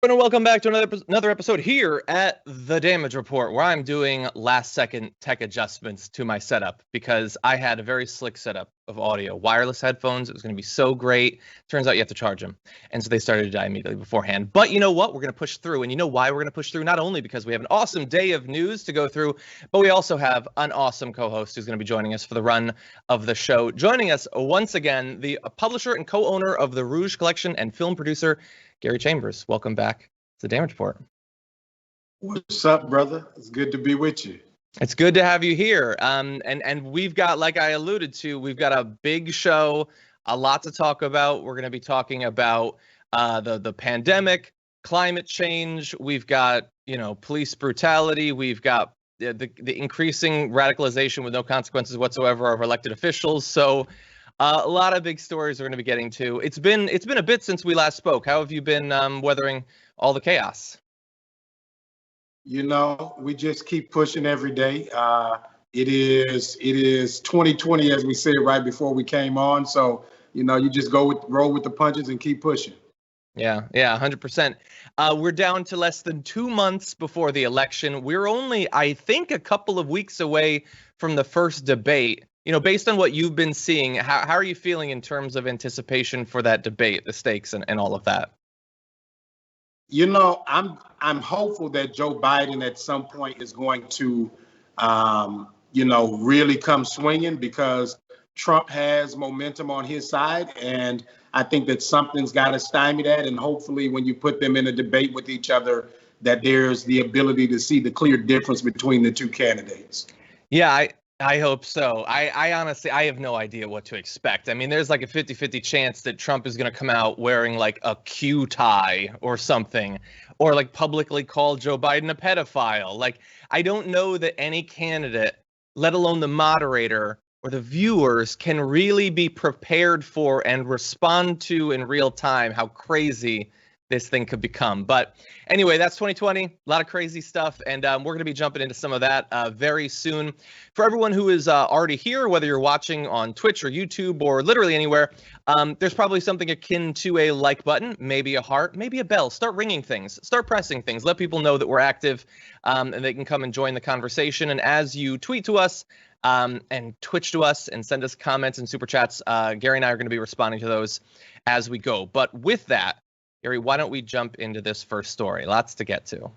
And welcome back to another episode here at The Damage Report, where I'm doing last-second tech adjustments to my setup because I had a very slick setup of audio. Wireless headphones, it was going to be so great. Turns out you have to charge them. And so they started to die immediately beforehand. But you know what? We're going to push through. And you know why we're going to push through? Not only because we have an awesome day of news to go through, but we also have an awesome co-host who's going to be joining us for the run of the show. Joining us once again, the publisher and co-owner of the Rouge Collection and film producer, Gary Chambers. Welcome back to The Damage Report. What's up, brother? It's good to be with you. It's good to have you here. And we've got, like I alluded to, we've got a big show, a lot to talk about. We're going to be talking about the pandemic, climate change. We've got, police brutality. We've got the increasing radicalization with no consequences whatsoever of elected officials. So a lot of big stories we're going to be getting to. It's been a bit since we last spoke. How have you been weathering all the chaos? We just keep pushing every day. It is 2020, as we said right before we came on. So, you just roll with the punches and keep pushing. Yeah, 100%. We're down to less than 2 months before the election. We're only, I think, a couple of weeks away from the first debate. Based on what you've been seeing, how are you feeling in terms of anticipation for that debate, the stakes and all of that? I'm hopeful that Joe Biden at some point is going to, really come swinging because Trump has momentum on his side. And I think that something's got to stymie that. And hopefully when you put them in a debate with each other, that there's the ability to see the clear difference between the two candidates. Yeah, I hope so. I honestly, I have no idea what to expect. I mean, there's like a 50-50 chance that Trump is going to come out wearing like a Q tie or something, or like publicly call Joe Biden a pedophile. Like, I don't know that any candidate, let alone the moderator or the viewers, can really be prepared for and respond to in real time how crazy this thing could become. But anyway, that's 2020, a lot of crazy stuff, and we're going to be jumping into some of that very soon. For everyone who is already here, whether you're watching on Twitch or YouTube or literally anywhere, there's probably something akin to a like button, maybe a heart, maybe a bell. Start ringing things, start pressing things, let people know that we're active, and they can come and join the conversation. And as you tweet to us and Twitch to us and send us comments and super chats, Gary and I are going to be responding to those as we go. But with that, Gary, why don't we jump into this first story? Lots to get to.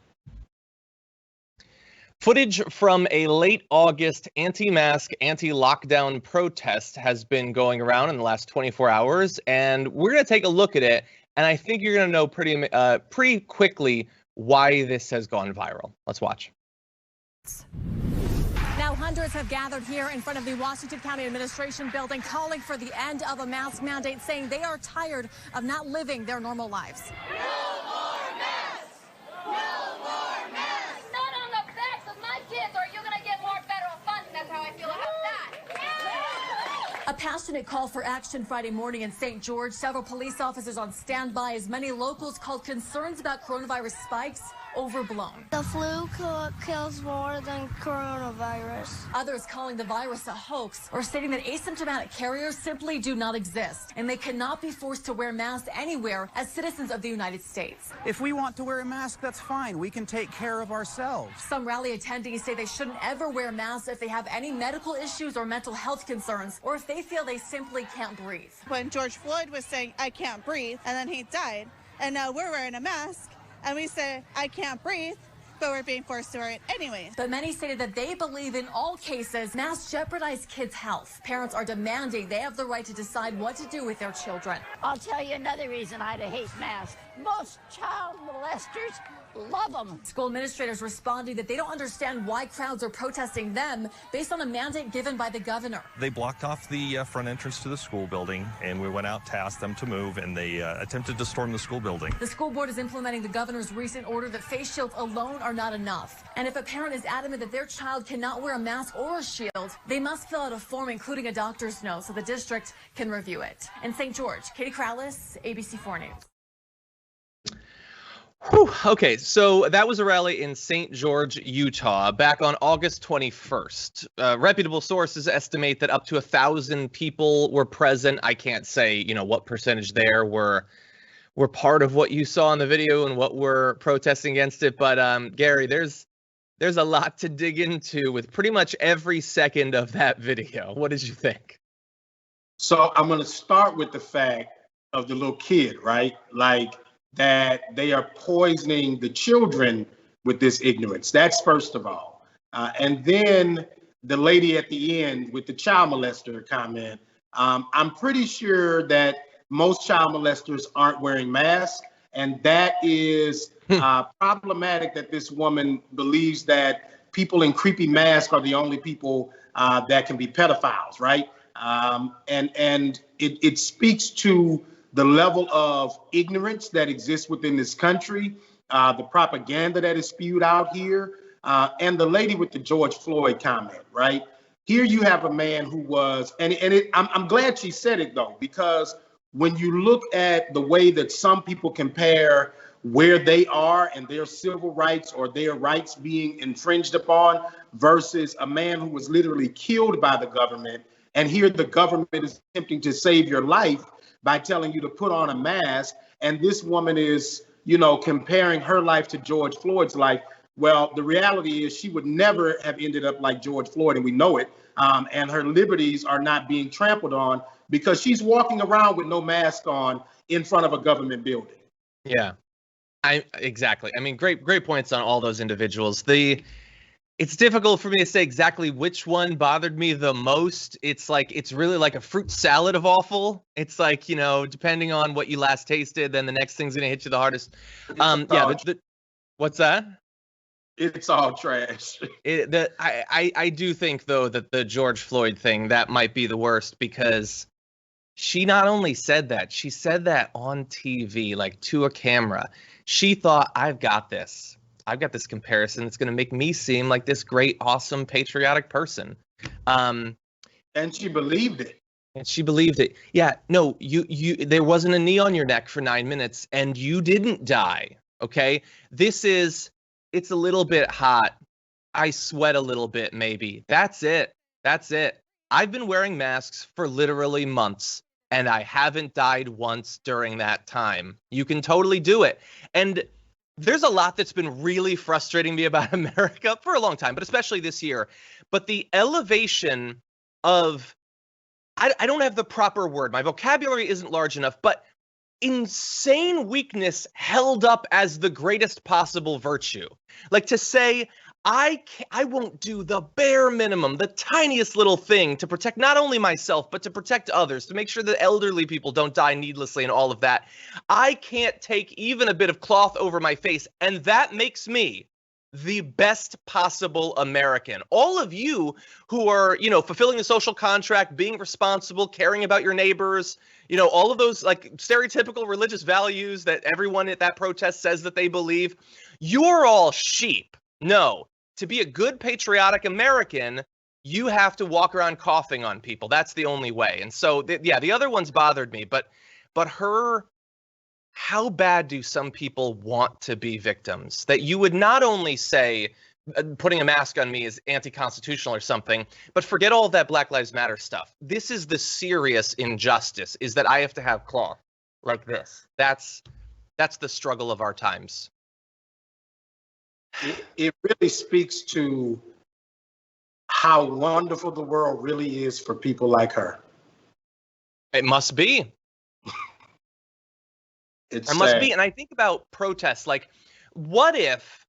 Footage from a late August anti-mask, anti-lockdown protest has been going around in the last 24 hours, and we're going to take a look at it, and I think you're going to know pretty quickly why this has gone viral. Let's watch. Now, hundreds have gathered here in front of the Washington County Administration building, calling for the end of a mask mandate, saying they are tired of not living their normal lives. No more masks! No more masks! Not on the backs of my kids, or you're going to get more federal funds. That's how I feel about that. A passionate call for action Friday morning in St. George. Several police officers on standby as many locals called concerns about coronavirus spikes overblown. The flu kills more than coronavirus. Others calling the virus a hoax or stating that asymptomatic carriers simply do not exist and they cannot be forced to wear masks anywhere as citizens of the United States. If we want to wear a mask, that's fine. We can take care of ourselves. Some rally attendees say they shouldn't ever wear masks if they have any medical issues or mental health concerns, or if they feel they simply can't breathe. When George Floyd was saying, "I can't breathe," and then he died, and now we're wearing a mask, and we say, "I can't breathe," but we're being forced to wear it anyways. But many stated that they believe in all cases masks jeopardize kids' health. Parents are demanding they have the right to decide what to do with their children. I'll tell you another reason I hate masks. Most child molesters love them. School administrators responding that they don't understand why crowds are protesting them based on a mandate given by the governor. They blocked off the front entrance to the school building, and we went out to ask them to move, and they attempted to storm the school building. The school board is implementing the governor's recent order that face shields alone are not enough. And if a parent is adamant that their child cannot wear a mask or a shield, they must fill out a form including a doctor's note so the district can review it. In St. George, Katie Crowless, ABC4 News. Whew. Okay, so that was a rally in St. George, Utah, back on August 21st. Reputable sources estimate that up to 1,000 people were present. I can't say, what percentage there were were part of what you saw in the video and what we're protesting against it. But Gary, there's a lot to dig into with pretty much every second of that video. What did you think? So I'm going to start with the fact of the little kid, right? Like that they are poisoning the children with this ignorance. That's first of all. And then the lady at the end with the child molester comment. I'm pretty sure that most child molesters aren't wearing masks. And that is problematic that this woman believes that people in creepy masks are the only people that can be pedophiles, right? And it speaks to the level of ignorance that exists within this country, the propaganda that is spewed out here, and the lady with the George Floyd comment, right? Here you have a man who was, I'm glad she said it though, because when you look at the way that some people compare where they are and their civil rights or their rights being infringed upon versus a man who was literally killed by the government, and here the government is attempting to save your life by telling you to put on a mask, and this woman is, comparing her life to George Floyd's life. Well, the reality is she would never have ended up like George Floyd, and we know it, and her liberties are not being trampled on because she's walking around with no mask on in front of a government building. Yeah, exactly. I mean, great points on all those individuals. It's difficult for me to say exactly which one bothered me the most. It's really like a fruit salad of awful. It's like, depending on what you last tasted, then the next thing's gonna hit you the hardest. What's that? It's all trash. I do think though that the George Floyd thing, that might be the worst, because she not only said that, she said that on TV, like to a camera. She thought, I've got this comparison. It's going to make me seem like this great, awesome, patriotic person. And she believed it. Yeah, no, you there wasn't a knee on your neck for 9 minutes and you didn't die. Okay. It's a little bit hot. I sweat a little bit, maybe. That's it. I've been wearing masks for literally months, and I haven't died once during that time. You can totally do it. And there's a lot that's been really frustrating me about America for a long time, but especially this year. But the elevation of, I don't have the proper word. My vocabulary isn't large enough, but insane weakness held up as the greatest possible virtue. Like to say, I won't do the bare minimum, the tiniest little thing to protect not only myself, but to protect others, to make sure that elderly people don't die needlessly and all of that. I can't take even a bit of cloth over my face, and that makes me the best possible American. All of you who are, fulfilling the social contract, being responsible, caring about your neighbors, all of those like stereotypical religious values that everyone at that protest says that they believe, you're all sheep. No. To be a good patriotic American, you have to walk around coughing on people. That's the only way. And so, the other ones bothered me, but her, how bad do some people want to be victims? That you would not only say putting a mask on me is anti-constitutional or something, but forget all of that Black Lives Matter stuff. This is the serious injustice, is that I have to have cloth like this. That's the struggle of our times. It really speaks to how wonderful the world really is for people like her. It must be. It must be. And I think about protests, like, what if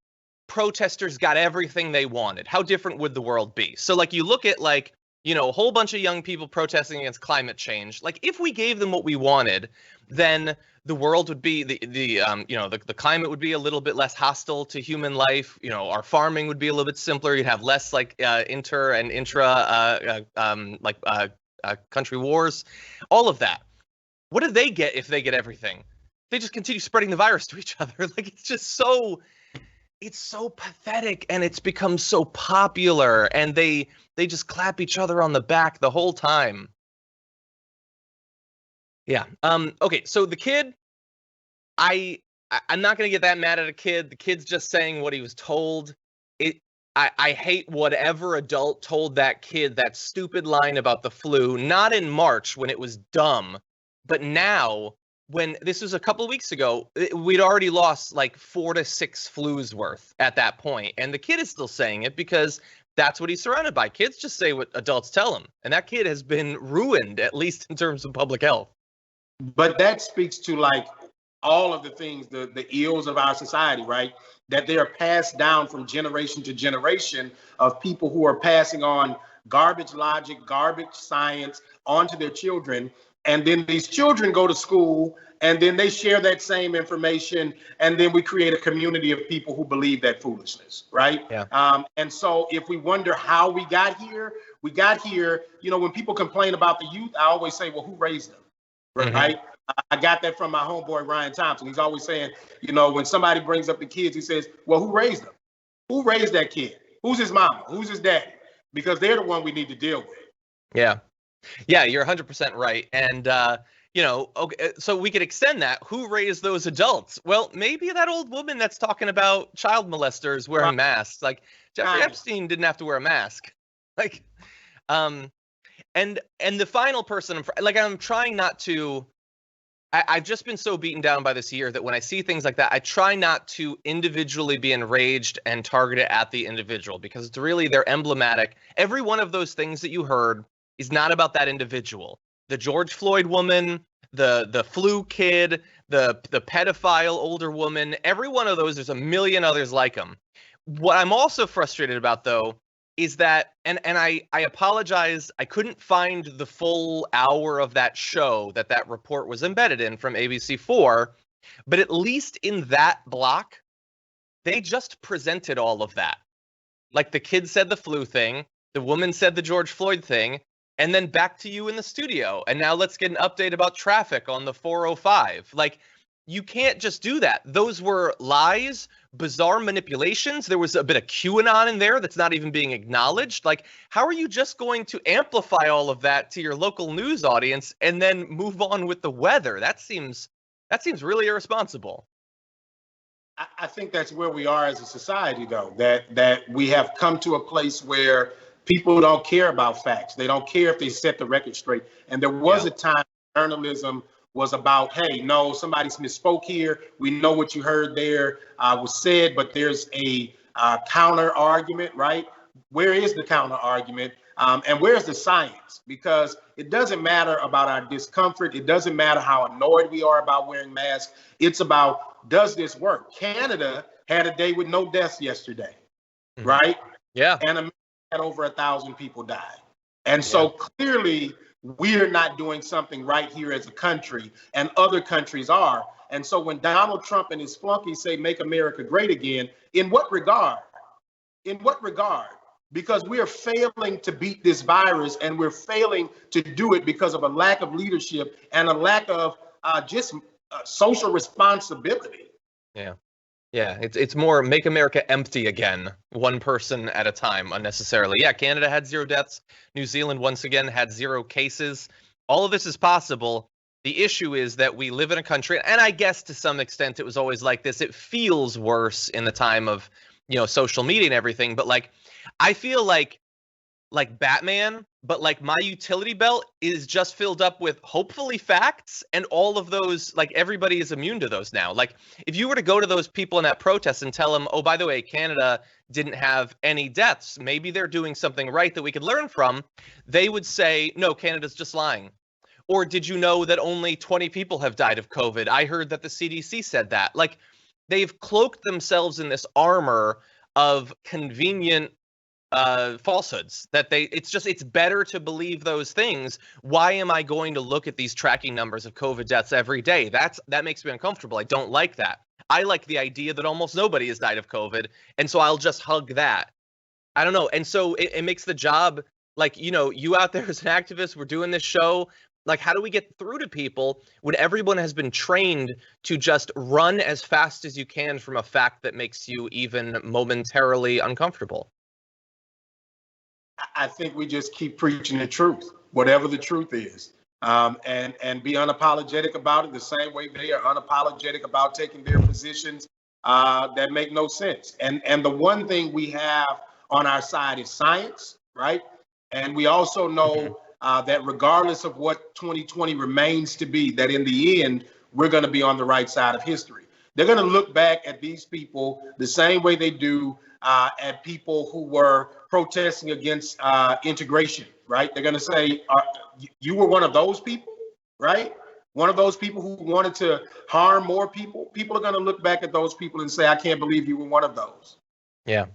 protesters got everything they wanted? How different would the world be? So, like, you look at, like, a whole bunch of young people protesting against climate change. Like, if we gave them what we wanted, then the world would be the climate would be a little bit less hostile to human life. Our farming would be a little bit simpler. You'd have less like inter and intra country wars, all of that. What do they get if they get everything? They just continue spreading the virus to each other. Like, it's just it's so pathetic, and it's become so popular, and they just clap each other on the back the whole time. Yeah. Okay. So the kid, I'm not gonna get that mad at a kid. The kid's just saying what he was told. I hate whatever adult told that kid that stupid line about the flu, not in March when it was dumb, but now when this was a couple of weeks ago, we'd already lost like 4 to 6 flus worth at that point. And the kid is still saying it because that's what he's surrounded by. Kids just say what adults tell them. And that kid has been ruined, at least in terms of public health. But that speaks to like all of the things, the ills of our society, right? That they are passed down from generation to generation of people who are passing on garbage logic, garbage science onto their children. And then these children go to school and then they share that same information. And then we create a community of people who believe that foolishness, right? Yeah. And so if we wonder how we got here, you know, when people complain about the youth, I always say, well, who raised them, right? I got that from my homeboy, Ryan Thompson. He's always saying, you know, when somebody brings up the kids, he says, well, who raised them? Who raised that kid? Who's his mama? Who's his daddy? Because they're the one we need to deal with. Yeah. Yeah, you're 100% right. And, you know, okay, so we could extend that. Who raised those adults? Well, maybe that old woman that's talking about child molesters wearing masks. Like, Jeffrey Epstein didn't have to wear a mask. Like, and the final person, like, I'm trying not to, I've just been so beaten down by this year that when I see things like that, I try not to individually be enraged and target it at the individual, because it's really, they're emblematic. Every one of those things that you heard is not about that individual. The George Floyd woman, the flu kid, the pedophile older woman, every one of those, there's a million others like them. What I'm also frustrated about, though, is that, and I apologize, I couldn't find the full hour of that show that report was embedded in from ABC4, but at least in that block, they just presented all of that. Like, the kid said the flu thing, the woman said the George Floyd thing, and then back to you in the studio. And now let's get an update about traffic on the 405. Like, you can't just do that. Those were lies, bizarre manipulations. There was a bit of QAnon in there that's not even being acknowledged. Like, how are you just going to amplify all of that to your local news audience and then move on with the weather? That seems really irresponsible. I think that's where we are as a society, though, that we have come to a place where people don't care about facts. They don't care if they set the record straight. And there was a time journalism was about, hey, no, somebody misspoke here. We know what you heard there was said, but there's a counter argument, right? Where is the counter argument? And where's the science? Because it doesn't matter about our discomfort. It doesn't matter how annoyed we are about wearing masks. It's about, does this work? Canada had a day with no deaths yesterday, right? Yeah. And America had over 1,000 people die. And so clearly, we're not doing something right here as a country, and other countries are. And so when Donald Trump and his flunkies say, make America great again, in what regard? In what regard? Because we are failing to beat this virus, and we're failing to do it because of a lack of leadership and a lack of social responsibility. Yeah. Yeah, it's more make America empty again, one person at a time, unnecessarily. Yeah, Canada had 0 deaths. New Zealand, once again, had 0 cases. All of this is possible. The issue is that we live in a country, and I guess to some extent it was always like this. It feels worse in the time of, you know, social media and everything. But, like, I feel like Batman, but like my utility belt is just filled up with hopefully facts, and all of those, like, everybody is immune to those now. Like, if you were to go to those people in that protest and tell them, oh, by the way, Canada didn't have any deaths, maybe they're doing something right that we could learn from, they would say, no, Canada's just lying. Or did you know that only 20 people have died of COVID? I heard that the CDC said that. Like, they've cloaked themselves in this armor of convenient falsehoods that it's better to believe those things. Why am I going to look at these tracking numbers of COVID deaths every day? That makes me uncomfortable. I don't like that. I like the idea that almost nobody has died of COVID, and so I'll just hug that. I don't know. And so it makes the job, like, you know, you out there as an activist, we're doing this show. Like, how do we get through to people when everyone has been trained to just run as fast as you can from a fact that makes you even momentarily uncomfortable? I think we just keep preaching the truth, whatever the truth is, and be unapologetic about it the same way they are unapologetic about taking their positions that make no sense. And the one thing we have on our side is science, right? And we also know that regardless of what 2020 remains to be, that in the end, we're going to be on the right side of history. They're going to look back at these people the same way they do at people who were protesting against integration, right? They're going to say, you were one of those people, right? One of those people who wanted to harm more people. People are going to look back at those people and say, I can't believe you were one of those. Yeah.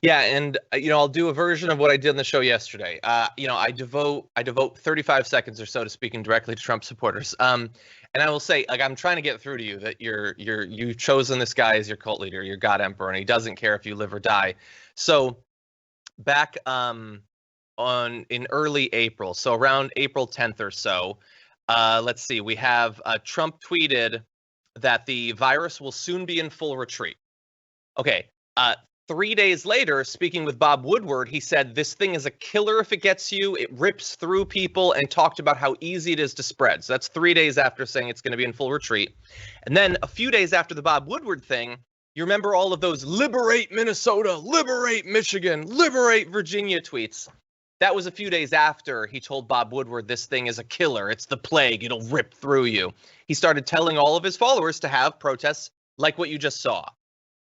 Yeah, and I'll do a version of what I did on the show yesterday. I devote 35 seconds or so to speaking directly to Trump supporters. And I will say, like, I'm trying to get through to you that you've chosen this guy as your cult leader, your God Emperor, and he doesn't care if you live or die. So back in early April, so around April 10th or so, let's see, we have Trump tweeted that the virus will soon be in full retreat. Okay. 3 days later, speaking with Bob Woodward, he said, this thing is a killer if it gets you. It rips through people, and talked about how easy it is to spread. So that's 3 days after saying it's going to be in full retreat. And then a few days after the Bob Woodward thing, you remember all of those liberate Minnesota, liberate Michigan, liberate Virginia tweets. That was a few days after he told Bob Woodward this thing is a killer. It's the plague. It'll rip through you. He started telling all of his followers to have protests like what you just saw.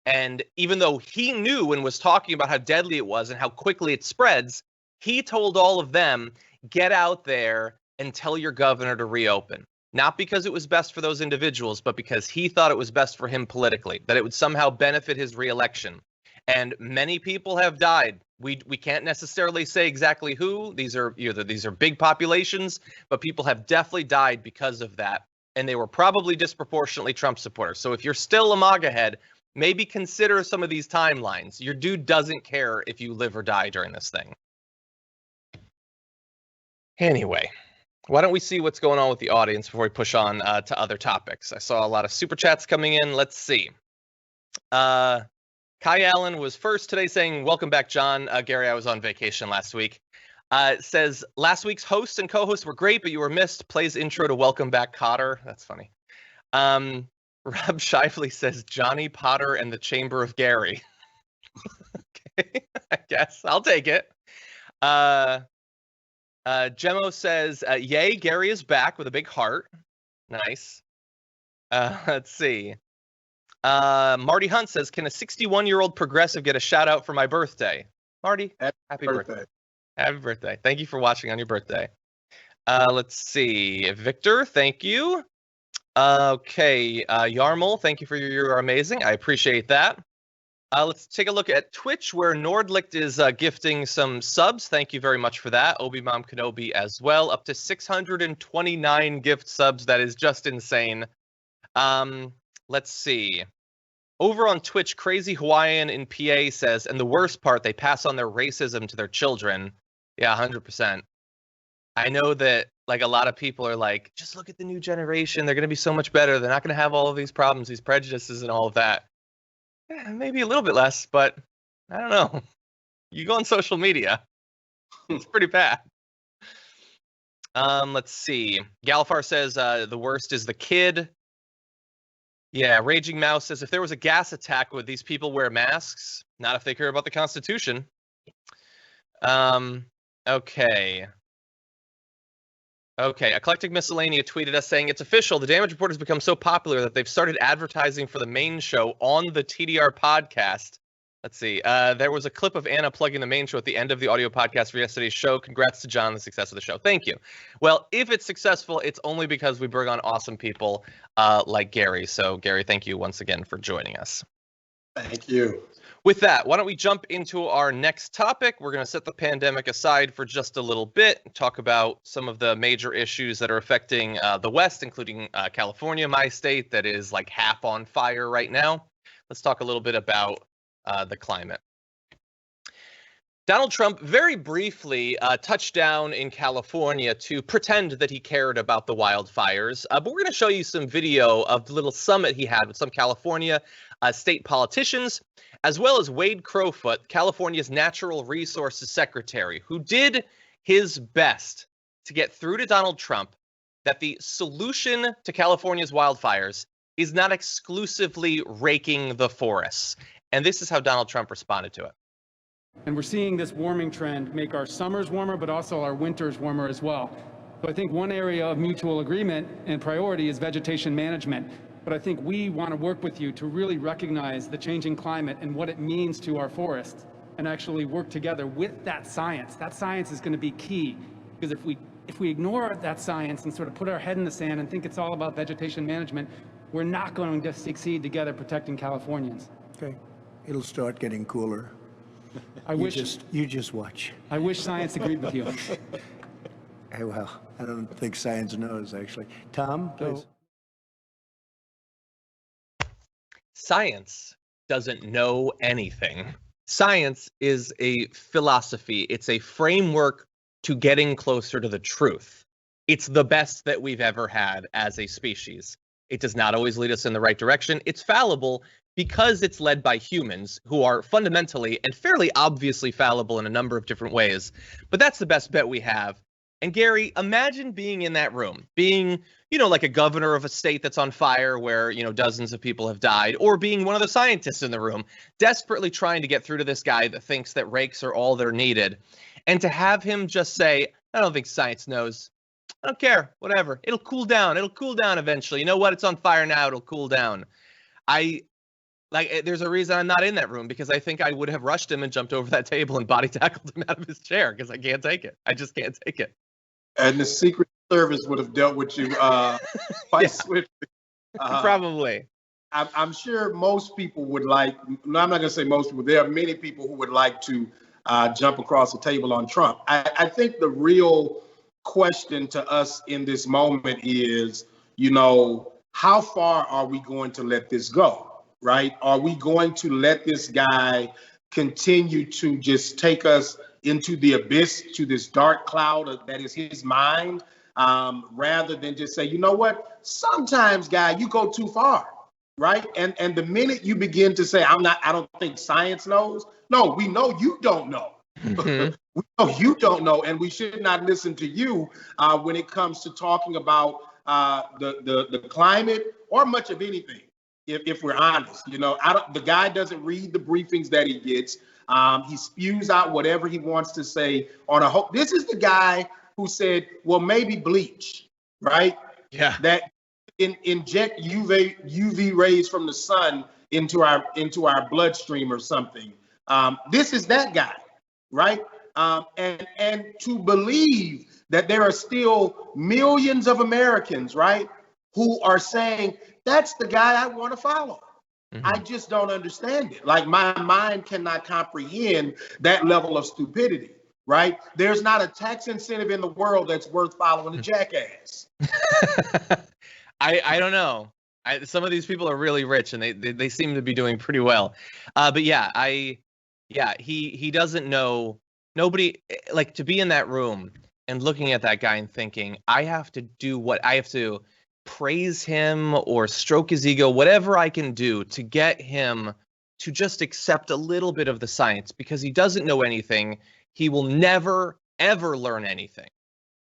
And even though he knew and was talking about how deadly it was and how quickly it spreads, he told all of them, get out there and tell your governor to reopen. Not because it was best for those individuals, but because he thought it was best for him politically, that it would somehow benefit his reelection. And many people have died. We can't necessarily say exactly who. These are big populations, but people have definitely died because of that. And they were probably disproportionately Trump supporters. So if you're still a MAGA head, maybe consider some of these timelines. Your dude doesn't care if you live or die during this thing. Anyway, why don't we see what's going on with the audience before we push on to other topics? I saw a lot of super chats coming in. Let's see. Kai Allen was first today saying, welcome back, John. Gary, I was on vacation last week. Says, last week's host and co-host were great, but you were missed. Plays intro to Welcome Back, Cotter. That's funny. Rob Shifley says Johnny Potter and the Chamber of Gary. Okay, I guess I'll take it. Gemmo says, yay, Gary is back with a big heart. Nice. Let's see. Marty Hunt says, can a 61-year-old progressive get a shout out for my birthday? Marty, happy birthday. Happy birthday. Thank you for watching on your birthday. Let's see. Victor, thank you. Okay, Yarmul, thank you for you're amazing. I appreciate that. Let's take a look at Twitch, where Nordlicht is gifting some subs. Thank you very much for that. Obi-Mom Kenobi as well, up to 629 gift subs. That is just insane. Let's see. Over on Twitch, Crazy Hawaiian in PA says, and the worst part, they pass on their racism to their children. Yeah, 100%. I know that, like, a lot of people are like, just look at the new generation. They're going to be so much better. They're not going to have all of these problems, these prejudices and all of that. Yeah, maybe a little bit less, but I don't know. You go on social media. It's pretty bad. Let's see. Galfar says the worst is the kid. Yeah, Raging Mouse says, if there was a gas attack, would these people wear masks? Not if they care about the Constitution. Okay. Okay, Eclectic Miscellanea tweeted us saying, it's official, the Damage Report has become so popular that they've started advertising for the main show on the TDR podcast. Let's see, there was a clip of Anna plugging the main show at the end of the audio podcast for yesterday's show. Congrats to John on the success of the show. Thank you. Well, if it's successful, it's only because we bring on awesome people like Gary. So, Gary, thank you once again for joining us. Thank you. With that, why don't we jump into our next topic? We're going to set the pandemic aside for just a little bit, talk about some of the major issues that are affecting the West, including California, my state, that is like half on fire right now. Let's talk a little bit about the climate. Donald Trump very briefly touched down in California to pretend that he cared about the wildfires, but we're going to show you some video of the little summit he had with some California state politicians, as well as Wade Crowfoot, California's Natural Resources Secretary, who did his best to get through to Donald Trump that the solution to California's wildfires is not exclusively raking the forests. And this is how Donald Trump responded to it. And we're seeing this warming trend make our summers warmer, but also our winters warmer as well. So I think one area of mutual agreement and priority is vegetation management. But I think we want to work with you to really recognize the changing climate and what it means to our forests and actually work together with that science. That science is going to be key, because if we ignore that science and sort of put our head in the sand and think it's all about vegetation management, we're not going to succeed together protecting Californians. Okay, it'll start getting cooler. You just watch. I wish science agreed with you. Well, I don't think science knows, actually. Tom, please. Science doesn't know anything. Science is a philosophy. It's a framework to getting closer to the truth. It's the best that we've ever had as a species. It does not always lead us in the right direction. It's fallible because it's led by humans who are fundamentally and fairly obviously fallible in a number of different ways. But that's the best bet we have. And Gary, imagine being in that room, being, like a governor of a state that's on fire where, dozens of people have died, or being one of the scientists in the room, desperately trying to get through to this guy that thinks that rakes are all that are needed. And to have him just say, I don't think science knows. I don't care, whatever. It'll cool down. It'll cool down eventually. You know what? It's on fire now. It'll cool down. There's a reason I'm not in that room, because I think I would have rushed him and jumped over that table and body tackled him out of his chair, because I can't take it. I just can't take it. And the Secret Service would have dealt with you quite swiftly. Probably. I'm sure most people would like, I'm not going to say most people, there are many people who would like to jump across the table on Trump. I think the real question to us in this moment is, how far are we going to let this go, right? Are we going to let this guy continue to just take us into the abyss, to this dark cloud that is his mind, rather than just say, you know what, sometimes, guy, you go too far, right? And the minute you begin to say, I don't think science knows. No, we know you don't know. Mm-hmm. We know you don't know, and we should not listen to you when it comes to talking about the climate or much of anything. If we're honest, the guy doesn't read the briefings that he gets. He spews out whatever he wants to say on a whole. This is the guy who said, well, maybe bleach, right? Yeah. That inject UV rays from the sun into our bloodstream or something. This is that guy, right? And to believe that there are still millions of Americans, right, who are saying, that's the guy I want to follow. Mm-hmm. I just don't understand it. Like, my mind cannot comprehend that level of stupidity, right? There's not a tax incentive in the world that's worth following a jackass. I don't know. Some of these people are really rich, and they seem to be doing pretty well. But yeah, he doesn't know. Nobody, like, to be in that room and looking at that guy and thinking, I have to do what I have to praise him or stroke his ego, whatever I can do to get him to just accept a little bit of the science, because he doesn't know anything. He will never, ever learn anything.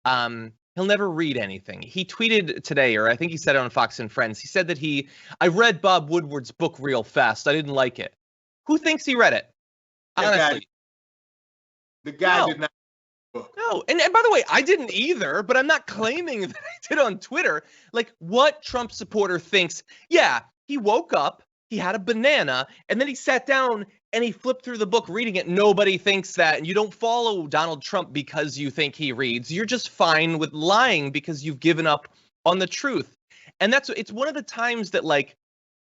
He'll never read anything. He tweeted today, or I think he said it on Fox and Friends. He said that I read Bob Woodward's book real fast. I didn't like it. Who thinks he read it? Honestly. The guy did not. No, and by the way, I didn't either, but I'm not claiming that I did on Twitter. Like, what Trump supporter thinks, yeah, he woke up, he had a banana, and then he sat down and he flipped through the book reading it. Nobody thinks that. And you don't follow Donald Trump because you think he reads. You're just fine with lying because you've given up on the truth. And it's one of the times that, like,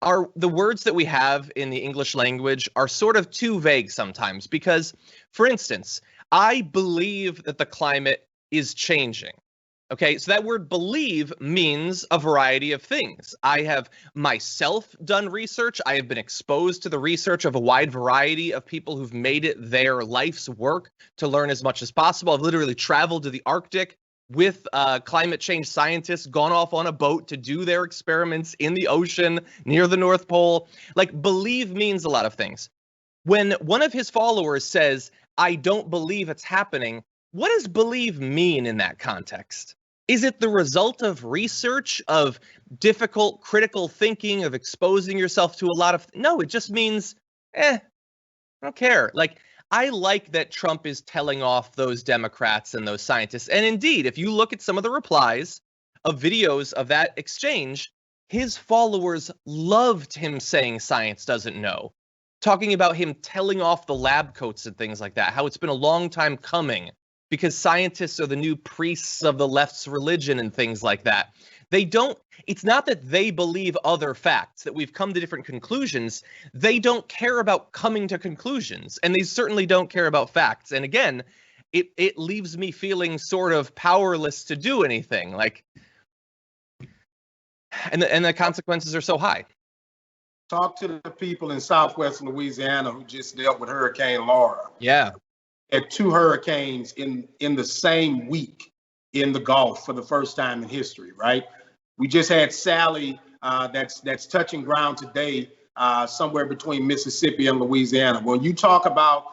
the words that we have in the English language are sort of too vague sometimes, because, for instance, I believe that the climate is changing. Okay, so that word believe means a variety of things. I have myself done research. I have been exposed to the research of a wide variety of people who've made it their life's work to learn as much as possible. I've literally traveled to the Arctic with climate change scientists, gone off on a boat to do their experiments in the ocean near the North Pole. Like, believe means a lot of things. When one of his followers says, I don't believe it's happening, what does believe mean in that context? Is it the result of research, of difficult critical thinking, of exposing yourself to a lot of... No, it just means, I don't care. Like, I like that Trump is telling off those Democrats and those scientists. And indeed, if you look at some of the replies of videos of that exchange, his followers loved him saying science doesn't know, talking about him telling off the lab coats and things like that, how it's been a long time coming because scientists are the new priests of the left's religion and things like that. It's not that they believe other facts, that we've come to different conclusions. They don't care about coming to conclusions, and they certainly don't care about facts. And again, it leaves me feeling sort of powerless to do anything. And the consequences are so high. Talk to the people in southwestern Louisiana who just dealt with Hurricane Laura. Yeah. Had 2 hurricanes in the same week in the Gulf for the first time in history, right? We just had Sally that's touching ground today somewhere between Mississippi and Louisiana. When you talk about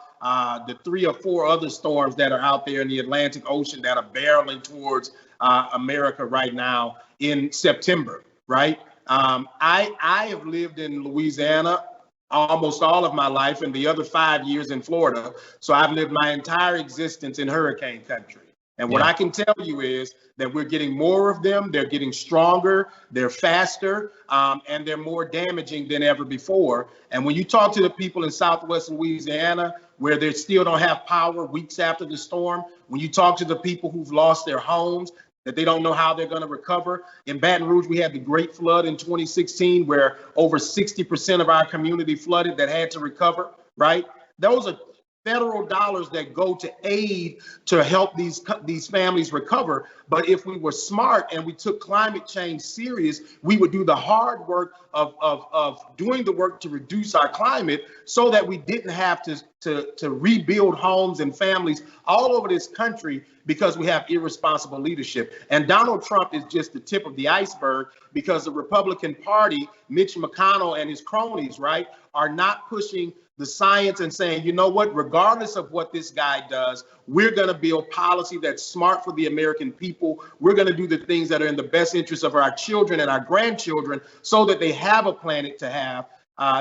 the 3 or 4 other storms that are out there in the Atlantic Ocean that are barreling towards America right now in September, right? I have lived in Louisiana almost all of my life and the other 5 years in Florida. So I've lived my entire existence in hurricane country. And what I can tell you is that we're getting more of them. They're getting stronger, they're faster, and they're more damaging than ever before. And when you talk to the people in Southwest Louisiana, where they still don't have power weeks after the storm, when you talk to the people who've lost their homes, that they don't know how they're going to recover. In Baton Rouge, we had the Great Flood in 2016, where over 60% of our community flooded that had to recover, right? Those are federal dollars that go to aid to help these families recover. But if we were smart and we took climate change serious, we would do the hard work of doing the work to reduce our climate so that we didn't have to rebuild homes and families all over this country because we have irresponsible leadership. And Donald Trump is just the tip of the iceberg because the Republican Party, Mitch McConnell and his cronies, right, are not pushing the science and saying, you know what, regardless of what this guy does, we're going to build policy that's smart for the American people. We're going to do the things that are in the best interest of our children and our grandchildren so that they have a planet to have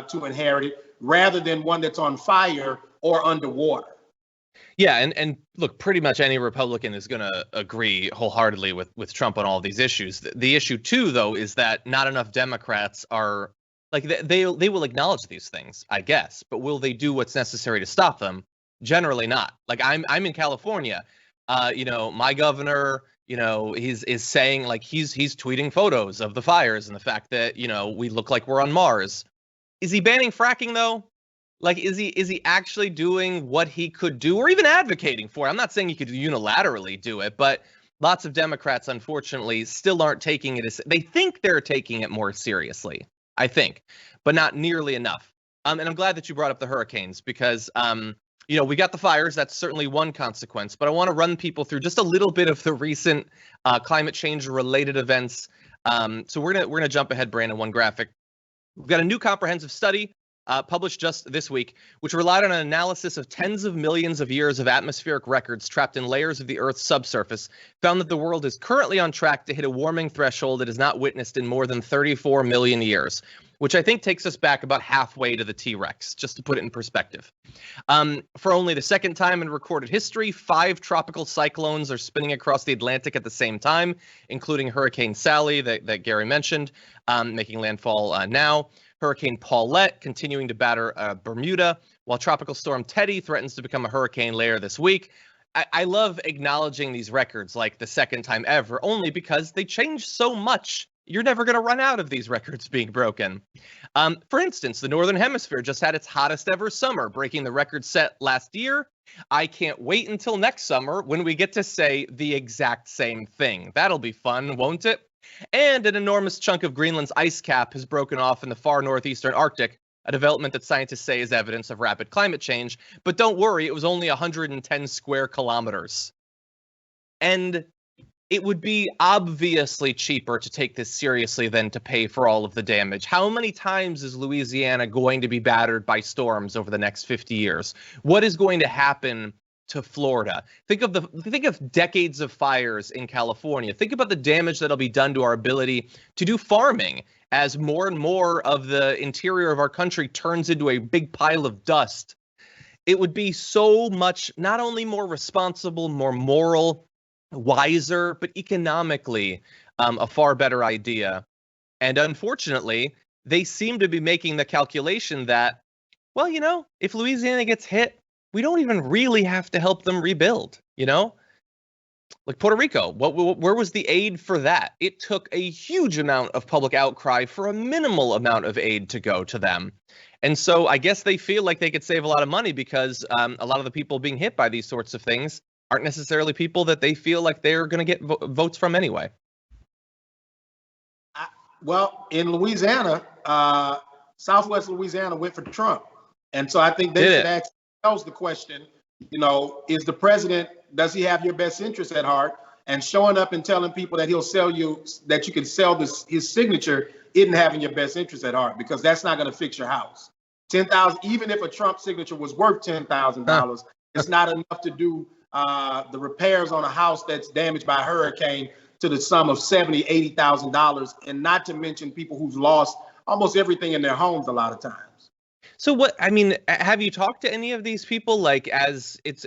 to inherit it rather than one that's on fire or underwater. Yeah, and look, pretty much any Republican is going to agree wholeheartedly with Trump on all these issues. The issue, too, though, is that not enough Democrats are like they will acknowledge these things, I guess, but will they do what's necessary to stop them? Generally not. Like I'm in California, my governor, is saying like he's tweeting photos of the fires and the fact that, we look like we're on Mars. Is he banning fracking though? Like, is he actually doing what he could do or even advocating for? I'm not saying he could unilaterally do it, but lots of Democrats, unfortunately, still aren't taking it as they think they're taking it more seriously. I think, but not nearly enough. And I'm glad that you brought up the hurricanes because, we got the fires. That's certainly one consequence. But I want to run people through just a little bit of the recent climate change related events. So we're gonna jump ahead, Brandon. One graphic. We've got a new comprehensive study published just this week, which relied on an analysis of tens of millions of years of atmospheric records trapped in layers of the Earth's subsurface, found that the world is currently on track to hit a warming threshold it has not witnessed in more than 34 million years, which I think takes us back about halfway to the T-Rex, just to put it in perspective. For only the second time in recorded history, 5 tropical cyclones are spinning across the Atlantic at the same time, including Hurricane Sally that Gary mentioned, making landfall now. Hurricane Paulette continuing to batter Bermuda, while Tropical Storm Teddy threatens to become a hurricane later this week. I love acknowledging these records like the second time ever, only because they change so much. You're never going to run out of these records being broken. For instance, the Northern Hemisphere just had its hottest ever summer, breaking the record set last year. I can't wait until next summer when we get to say the exact same thing. That'll be fun, won't it? And an enormous chunk of Greenland's ice cap has broken off in the far northeastern Arctic, a development that scientists say is evidence of rapid climate change. But don't worry, it was only 110 square kilometers. And it would be obviously cheaper to take this seriously than to pay for all of the damage. How many times is Louisiana going to be battered by storms over the next 50 years? What is going to happen to Florida? Think of decades of fires in California. Think about the damage that'll be done to our ability to do farming as more and more of the interior of our country turns into a big pile of dust. it would be so much, not only more responsible, more moral, wiser, but economically a far better idea. And unfortunately, they seem to be making the calculation that, well, if Louisiana gets hit, we don't even really have to help them rebuild, Like Puerto Rico, where was the aid for that? It took a huge amount of public outcry for a minimal amount of aid to go to them. And so I guess they feel like they could save a lot of money because a lot of the people being hit by these sorts of things aren't necessarily people that they feel like they're going to get votes from anyway. Well, in Louisiana, Southwest Louisiana went for Trump. And so I think they should ask themselves the question, is the president, does he have your best interest at heart? And showing up and telling people that he'll sell you, that you can sell his signature, isn't having your best interest at heart, because that's not going to fix your house. $10,000, even if a Trump signature was worth $10,000, it's not enough to do the repairs on a house that's damaged by a hurricane to the sum of $70,000, $80,000, and not to mention people who've lost almost everything in their homes a lot of times. So have you talked to any of these people? Like, as it's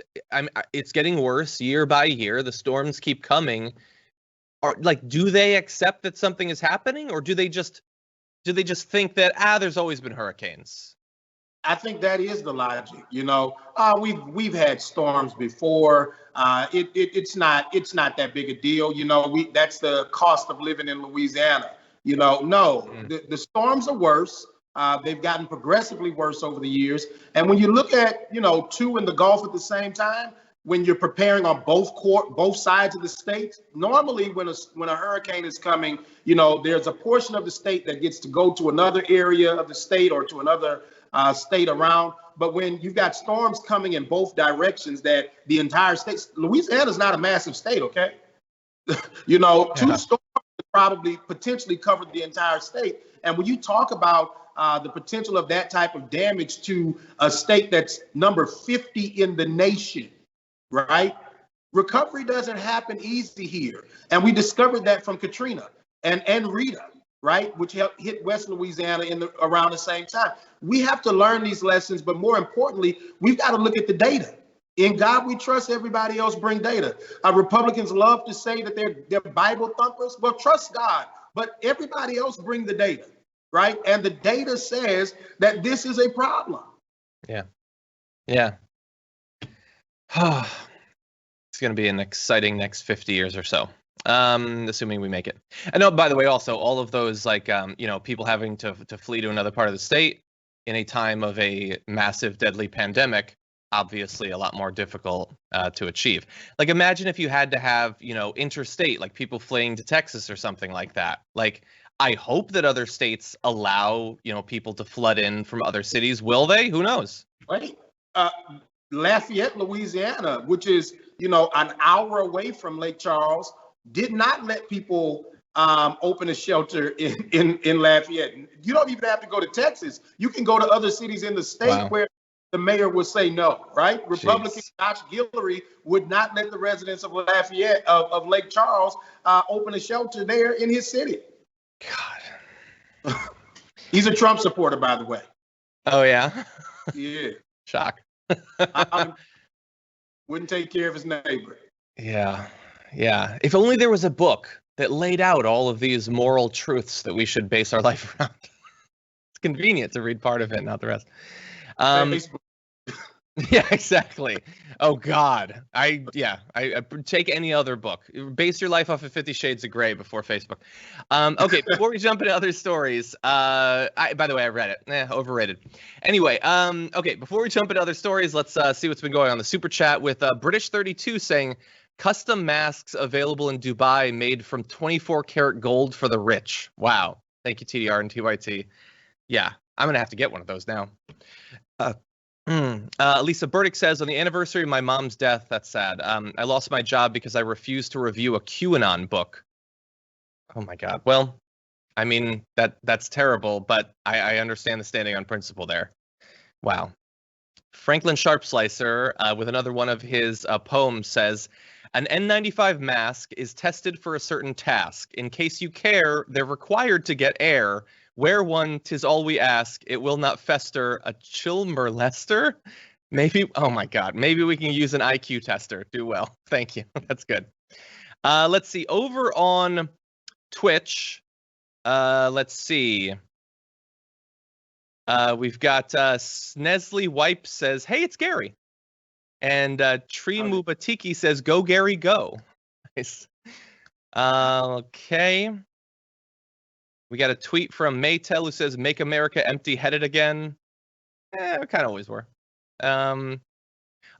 getting worse year by year, the storms keep coming. Do they accept that something is happening, or do they just think that there's always been hurricanes? I think that is the logic. We've had storms before. It's not that big a deal. That's the cost of living in Louisiana. The storms are worse. They've gotten progressively worse over the years. And when you look at, two in the Gulf at the same time, when you're preparing on both sides of the state, normally when a hurricane is coming, there's a portion of the state that gets to go to another area of the state or to another state around. But when you've got storms coming in both directions, that the entire state, Louisiana is not a massive state, okay? Two storms probably potentially covered the entire state. And when you talk about the potential of that type of damage to a state that's number 50 in the nation, right? Recovery doesn't happen easy here. And we discovered that from Katrina and Rita, right? Which hit West Louisiana around the same time. We have to learn these lessons, but more importantly, we've got to look at the data. In God we trust, everybody else bring data. Republicans love to say that they're Bible thumpers. Well, trust God, but everybody else bring the data, right? And the data says that this is a problem. Yeah. It's going to be an exciting next 50 years or so, assuming we make it. And by the way, also all of those people having to flee to another part of the state in a time of a massive, deadly pandemic, obviously a lot more difficult to achieve. Like, imagine if you had to have, interstate, like people fleeing to Texas or something like that. Like, I hope that other states allow, people to flood in from other cities. Will they? Who knows? Right. Lafayette, Louisiana, which is, an hour away from Lake Charles, did not let people open a shelter in Lafayette. You don't even have to go to Texas. You can go to other cities in the state where the mayor would say no, right? Republican Josh Guillory would not let the residents of Lafayette, of Lake Charles, open a shelter there in his city. God. He's a Trump supporter, by the way. Oh, yeah? Yeah. Shock. Wouldn't take care of his neighbor. Yeah. If only there was a book that laid out all of these moral truths that we should base our life around. It's convenient to read part of it, not the rest. Yeah, exactly. Oh God. I take any other book. Base your life off of 50 Shades of Grey before Facebook. Okay, before we jump into other stories, by the way, I read it. Overrated. Anyway, okay, before we jump into other stories, let's see what's been going on the super chat with British 32 saying custom masks available in Dubai made from 24 karat gold for the rich. Wow. Thank you, TDR and TYT. Yeah, I'm gonna have to get one of those now. Lisa Burdick says, on the anniversary of my mom's death, that's sad. I lost my job because I refused to review a QAnon book. Oh my God. Well, I mean, that's terrible, but I understand the standing on principle there. Wow. Franklin Sharpslicer, with another one of his poems, says, an N95 mask is tested for a certain task. In case you care, they're required to get air. Wear one, 'tis all we ask. It will not fester. A Chilmerlester? Maybe, oh my God, maybe we can use an IQ tester. Do well. Thank you. That's good. Let's see. Over on Twitch, let's see. We've got Snesley Wipe says, hey, it's Gary. And Tree Mubatiki says, go, Gary, go. Nice. Okay. We got a tweet from Maytel who says, make America empty-headed again. We kind of always were.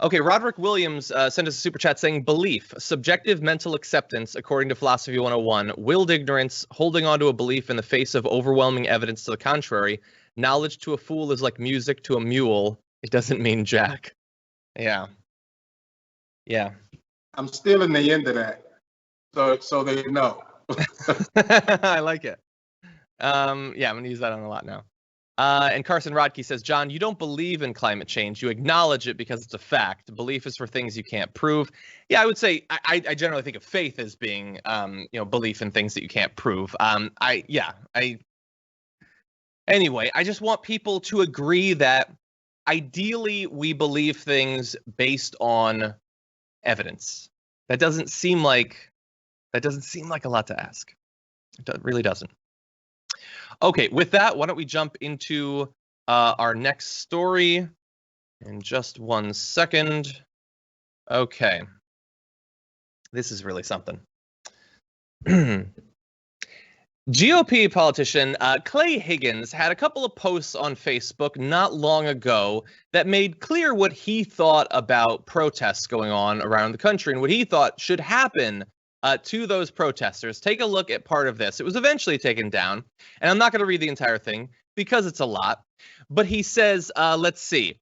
Okay, Roderick Williams sent us a super chat saying, belief, subjective mental acceptance, according to Philosophy 101, willed ignorance, holding on to a belief in the face of overwhelming evidence to the contrary. Knowledge to a fool is like music to a mule. It doesn't mean jack. Yeah. Yeah. I'm still in the end of that, so they know. I like it. Yeah, I'm going to use that on a lot now. And Carson Rodkey says, John, you don't believe in climate change. You acknowledge it because it's a fact. Belief is for things you can't prove. Yeah, I would say I generally think of faith as being, belief in things that you can't prove. Anyway, I just want people to agree that ideally we believe things based on evidence. That doesn't seem like a lot to ask. It really doesn't. Okay, with that, why don't we jump into our next story in just 1 second. Okay. This is really something. GOP politician Clay Higgins had a couple of posts on Facebook not long ago that made clear what he thought about protests going on around the country and what he thought should happen to those protesters. Take a look at part of this. It was eventually taken down, and I'm not going to read the entire thing because it's a lot, but he says, let's see,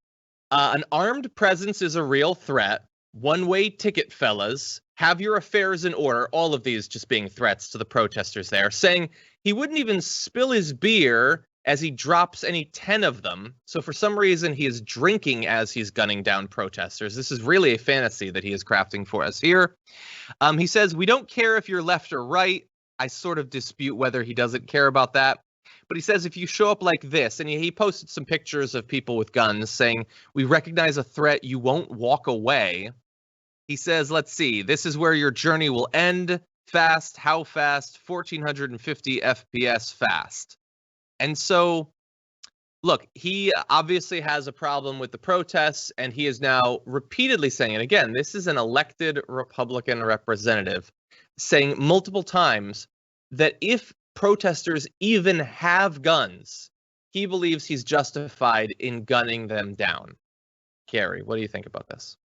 an armed presence is a real threat. One-way ticket, fellas. Have your affairs in order. All of these just being threats to the protesters there, saying he wouldn't even spill his beer as he drops any 10 of them. So for some reason, he is drinking as he's gunning down protesters. This is really a fantasy that he is crafting for us here. He says, we don't care if you're left or right. I sort of dispute whether he doesn't care about that. But he says, if you show up like this, and he posted some pictures of people with guns saying, we recognize a threat, you won't walk away. He says, let's see, this is where your journey will end. Fast, how fast? 1450 FPS fast. And so, look, he obviously has a problem with the protests, and he is now repeatedly saying, and again, this is an elected Republican representative, saying multiple times that if protesters even have guns, he believes he's justified in gunning them down. Gary, what do you think about this?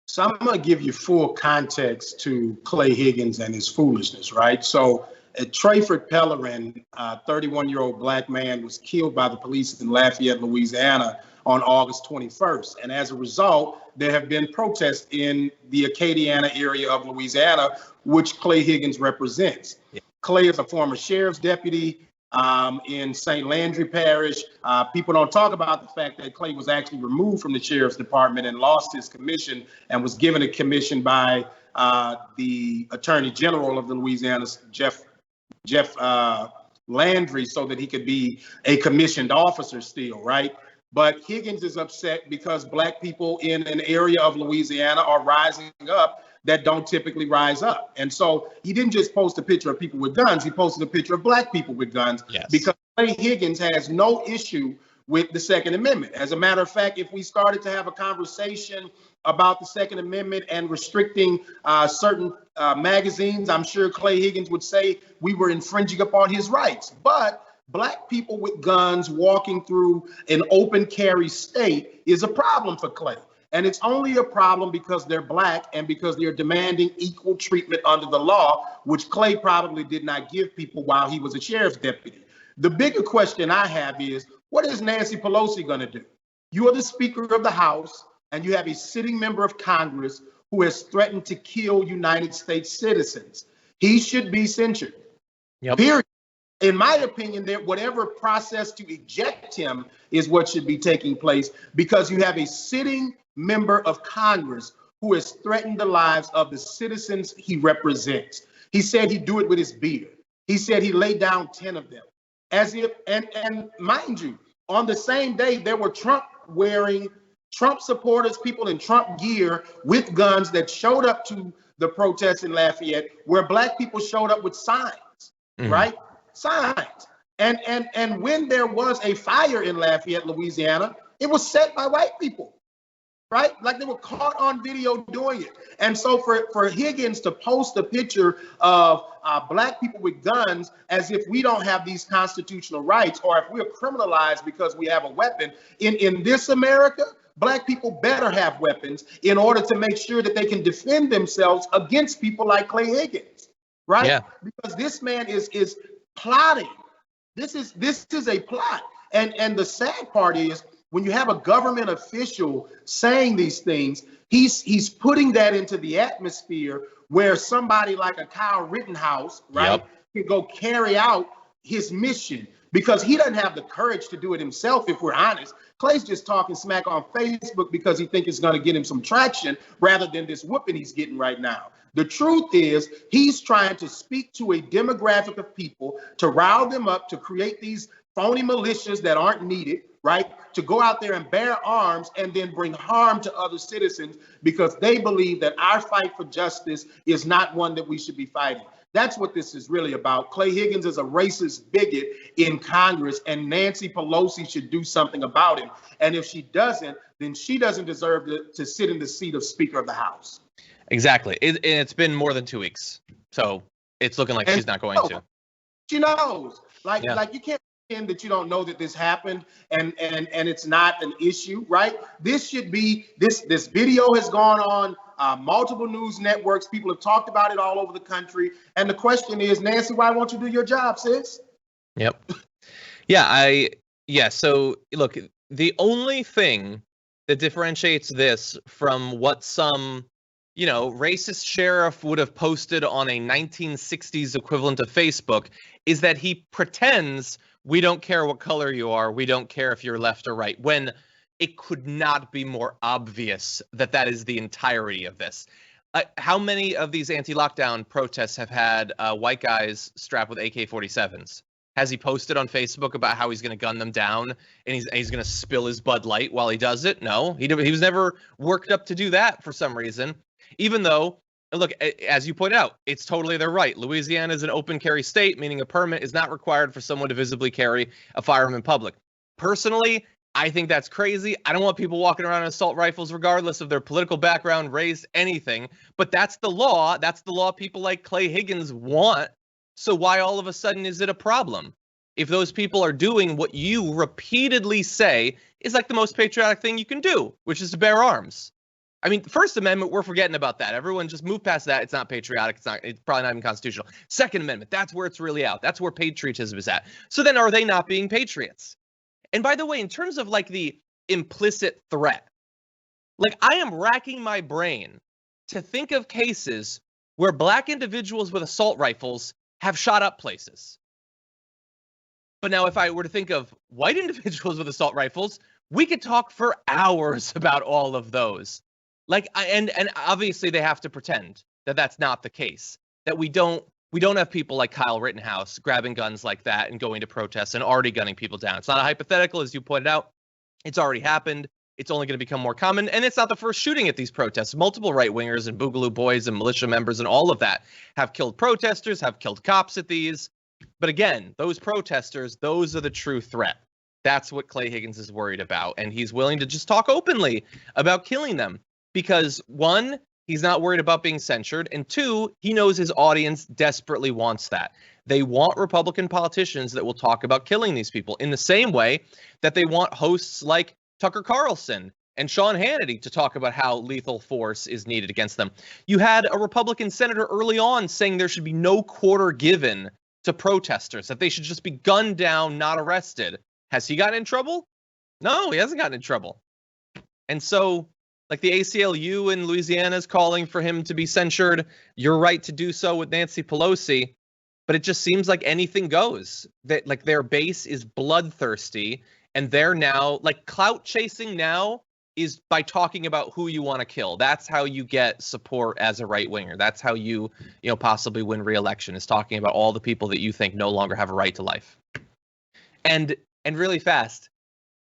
So I'm going to give you full context to Clay Higgins and his foolishness, right? So Trayford Pellerin, a 31-year-old black man, was killed by the police in Lafayette, Louisiana on August 21st. And as a result, there have been protests in the Acadiana area of Louisiana, which Clay Higgins represents. Yeah. Clay is a former sheriff's deputy in St. Landry Parish. People don't talk about the fact that Clay was actually removed from the sheriff's department and lost his commission and was given a commission by the Attorney General of the Louisiana, Jeff Landry, so that he could be a commissioned officer still, right? But Higgins is upset because black people in an area of Louisiana are rising up that don't typically rise up. And so he didn't just post a picture of people with guns, he posted a picture of black people with guns. Yes. Because Clay Higgins has no issue with the Second Amendment. As a matter of fact, if we started to have a conversation about the Second Amendment and restricting certain magazines, I'm sure Clay Higgins would say we were infringing upon his rights. But black people with guns walking through an open carry state is a problem for Clay. And it's only a problem because they're black and because they're demanding equal treatment under the law, which Clay probably did not give people while he was a sheriff's deputy. The bigger question I have is, what is Nancy Pelosi going to do? You are the Speaker of the House, and you have a sitting member of Congress who has threatened to kill United States citizens. He should be censured. Yep. Period. In my opinion, that whatever process to eject him is what should be taking place, because you have a sitting member of Congress who has threatened the lives of the citizens he represents. He said he'd do it with his beard. He said he laid down 10 of them. As if, and mind you, on the same day, there were Trump wearing Trump supporters, people in Trump gear with guns that showed up to the protests in Lafayette, where black people showed up with signs, right? Signs. And when there was a fire in Lafayette, Louisiana, it was set by white people, right? Like they were caught on video doing it. And so for Higgins to post a picture of black people with guns as if we don't have these constitutional rights, or if we're criminalized because we have a weapon, in this America, black people better have weapons in order to make sure that they can defend themselves against people like Clay Higgins, right? Yeah. Because this man is plotting. This is a plot. And the sad part is, when you have a government official saying these things, he's putting that into the atmosphere where somebody like a Kyle Rittenhouse, right, can go carry out his mission, because he doesn't have the courage to do it himself, if we're honest. Clay's just talking smack on Facebook because he thinks it's going to get him some traction rather than this whooping he's getting right now. The truth is, he's trying to speak to a demographic of people, to rile them up, to create these phony militias that aren't needed, right? To go out there and bear arms and then bring harm to other citizens because they believe that our fight for justice is not one that we should be fighting. That's what this is really about. Clay Higgins is a racist bigot in Congress, and Nancy Pelosi should do something about him. And if she doesn't, then she doesn't deserve to sit in the seat of Speaker of the House. Exactly. It's been more than 2 weeks. So it's looking like she's not going to. She knows. Like you can't pretend that you don't know that this happened and it's not an issue, right? This should be, this video has gone on multiple news networks. People have talked about it all over the country. And the question is, Nancy, why won't you do your job, sis? Yep. So look, the only thing that differentiates this from what some, racist sheriff would have posted on a 1960s equivalent of Facebook is that he pretends we don't care what color you are. We don't care if you're left or right, when it could not be more obvious that that is the entirety of this. How many of these anti-lockdown protests have had white guys strapped with AK-47s? Has he posted on Facebook about how he's going to gun them down and he's going to spill his Bud Light while he does it? No, he was never worked up to do that for some reason. Even though, look, as you point out, it's totally their right. Louisiana is an open carry state, meaning a permit is not required for someone to visibly carry a firearm in public. Personally, I think that's crazy. I don't want people walking around with assault rifles regardless of their political background, race, anything. But that's the law. That's the law people like Clay Higgins want. So why all of a sudden is it a problem? If those people are doing what you repeatedly say is like the most patriotic thing you can do, which is to bear arms. I mean, the First Amendment, we're forgetting about that. Everyone just move past that. It's not patriotic. It's probably not even constitutional. Second Amendment, that's where it's really out. That's where patriotism is at. So then are they not being patriots? And by the way, in terms of like the implicit threat, like I am racking my brain to think of cases where black individuals with assault rifles have shot up places. But now if I were to think of white individuals with assault rifles, we could talk for hours about all of those. Like, and obviously they have to pretend that that's not the case, that we don't have people like Kyle Rittenhouse grabbing guns like that and going to protests and already gunning people down. It's not a hypothetical, as you pointed out. It's already happened. It's only going to become more common. And it's not the first shooting at these protests. Multiple right-wingers and Boogaloo Boys and militia members and all of that have killed protesters, have killed cops at these. But again, those protesters, those are the true threat. That's what Clay Higgins is worried about. And he's willing to just talk openly about killing them. Because one, he's not worried about being censured. And two, he knows his audience desperately wants that. They want Republican politicians that will talk about killing these people in the same way that they want hosts like Tucker Carlson and Sean Hannity to talk about how lethal force is needed against them. You had a Republican senator early on saying there should be no quarter given to protesters, that they should just be gunned down, not arrested. Has he gotten in trouble? No, he hasn't gotten in trouble. And so, like the ACLU in Louisiana is calling for him to be censured. You're right to do so with Nancy Pelosi, but it just seems like anything goes. That like their base is bloodthirsty, and they're now like clout chasing now is by talking about who you want to kill. That's how you get support as a right winger. That's how you possibly win re-election, is talking about all the people that you think no longer have a right to life. And really fast,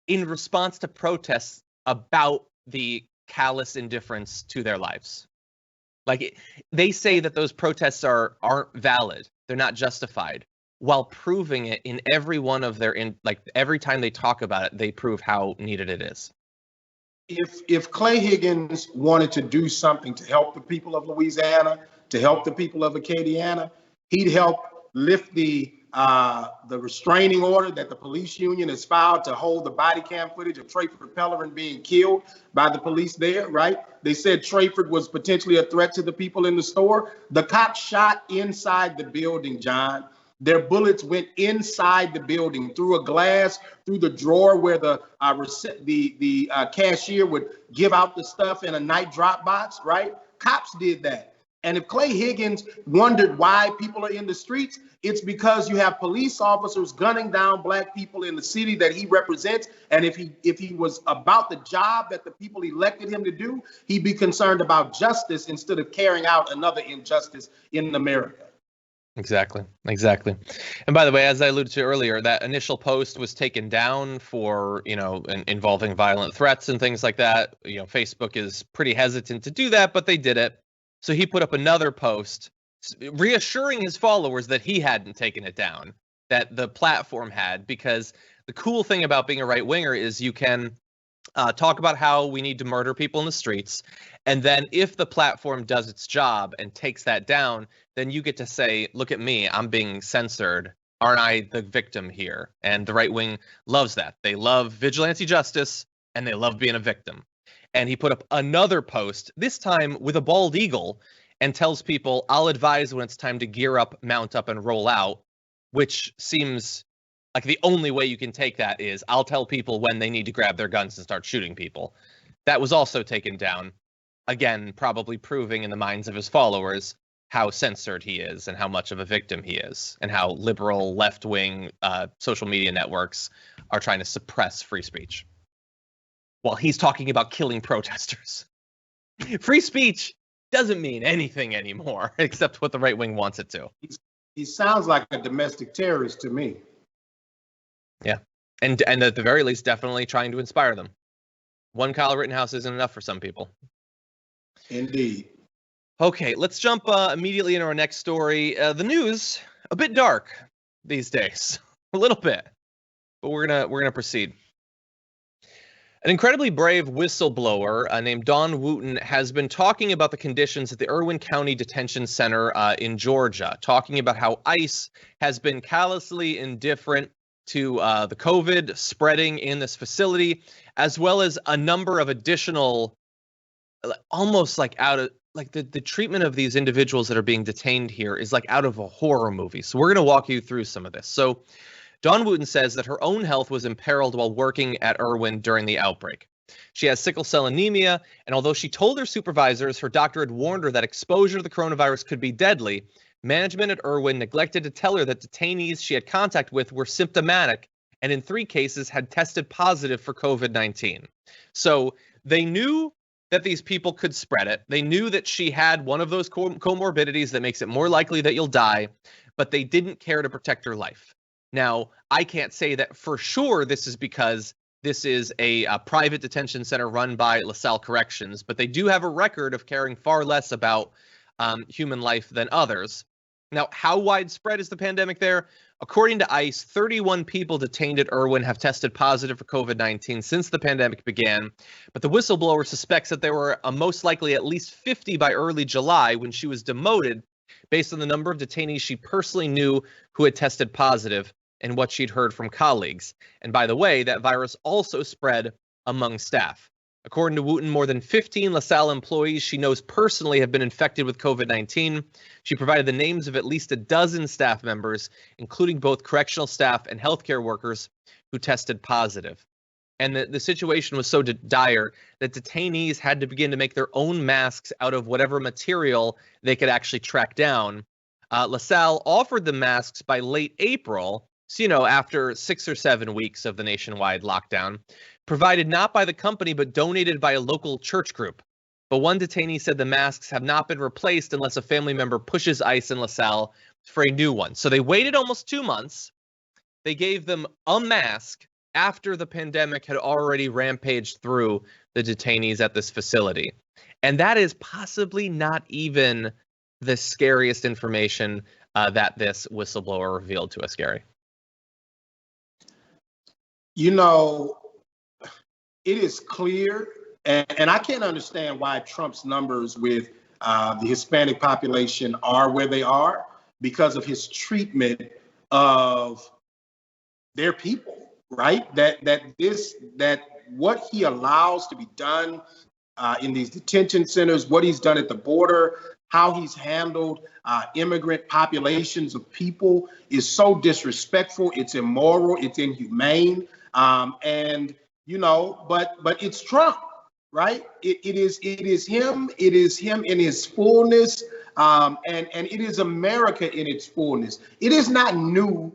in response to protests about the callous indifference to their lives. Like, they say that those protests aren't valid, they're not justified, while proving it in every one of their every time they talk about it, they prove how needed it is. If Clay Higgins wanted to do something to help the people of Louisiana, to help the people of Acadiana, he'd help lift the restraining order that the police union has filed to hold the body cam footage of Trayford Pellerin being killed by the police there, right? They said Trayford was potentially a threat to the people in the store. The cops shot inside the building, John. Their bullets went inside the building, through a glass, through the drawer where the cashier would give out the stuff in a night drop box, right? Cops did that. And if Clay Higgins wondered why people are in the streets, it's because you have police officers gunning down black people in the city that he represents. And if he was about the job that the people elected him to do, he'd be concerned about justice instead of carrying out another injustice in America. Exactly. And by the way, as I alluded to earlier, that initial post was taken down for, involving violent threats and things like that. Facebook is pretty hesitant to do that, but they did it. So he put up another post reassuring his followers that he hadn't taken it down, that the platform had, because the cool thing about being a right winger is you can talk about how we need to murder people in the streets. And then if the platform does its job and takes that down, then you get to say, look at me, I'm being censored. Aren't I the victim here? And the right wing loves that. They love vigilante justice and they love being a victim. And he put up another post, this time with a bald eagle, and tells people, I'll advise when it's time to gear up, mount up, and roll out, which seems like the only way you can take that is I'll tell people when they need to grab their guns and start shooting people. That was also taken down. Again, probably proving in the minds of his followers how censored he is and how much of a victim he is and how liberal left-wing social media networks are trying to suppress free speech while he's talking about killing protesters. Free speech doesn't mean anything anymore except what the right wing wants it to. He sounds like a domestic terrorist to me. Yeah. And at the very least, definitely trying to inspire them. One Kyle Rittenhouse isn't enough for some people. Indeed. Okay, let's jump immediately into our next story. The news, a bit dark these days, a little bit, but we're gonna proceed. An incredibly brave whistleblower named Dawn Wooten has been talking about the conditions at the Irwin County Detention Center in Georgia, talking about how ICE has been callously indifferent to the COVID spreading in this facility, as well as a number of additional, almost like the treatment of these individuals that are being detained here is like out of a horror movie. So we're going to walk you through some of this. So Dawn Wooten says that her own health was imperiled while working at Irwin during the outbreak. She has sickle cell anemia, and although she told her supervisors her doctor had warned her that exposure to the coronavirus could be deadly, management at Irwin neglected to tell her that detainees she had contact with were symptomatic and in 3 cases had tested positive for COVID-19. So they knew that these people could spread it. They knew that she had one of those comorbidities that makes it more likely that you'll die, but they didn't care to protect her life. Now, I can't say that for sure this is because this is a private detention center run by LaSalle Corrections, but they do have a record of caring far less about human life than others. Now, how widespread is the pandemic there? According to ICE, 31 people detained at Irwin have tested positive for COVID-19 since the pandemic began, but the whistleblower suspects that there were most likely at least 50 by early July when she was demoted based on the number of detainees she personally knew who had tested positive and what she'd heard from colleagues. And by the way, that virus also spread among staff. According to Wooten, more than 15 LaSalle employees she knows personally have been infected with COVID-19. She provided the names of at least a dozen staff members, including both correctional staff and healthcare workers who tested positive. And the situation was so dire that detainees had to begin to make their own masks out of whatever material they could actually track down. LaSalle offered the masks by late April, so, after 6 or 7 weeks of the nationwide lockdown, provided not by the company, but donated by a local church group. But one detainee said the masks have not been replaced unless a family member pushes ICE and LaSalle for a new one. So they waited almost 2 months. They gave them a mask after the pandemic had already rampaged through the detainees at this facility. And that is possibly not even the scariest information that this whistleblower revealed to us, Gary. You know, it is clear, and I can't understand why Trump's numbers with the Hispanic population are where they are, because of his treatment of their people, right? That what he allows to be done in these detention centers, what he's done at the border, how he's handled immigrant populations of people is so disrespectful. It's immoral. It's inhumane. And you know, but it's Trump, right? It is him. It is him in his fullness, and it is America in its fullness. It is not new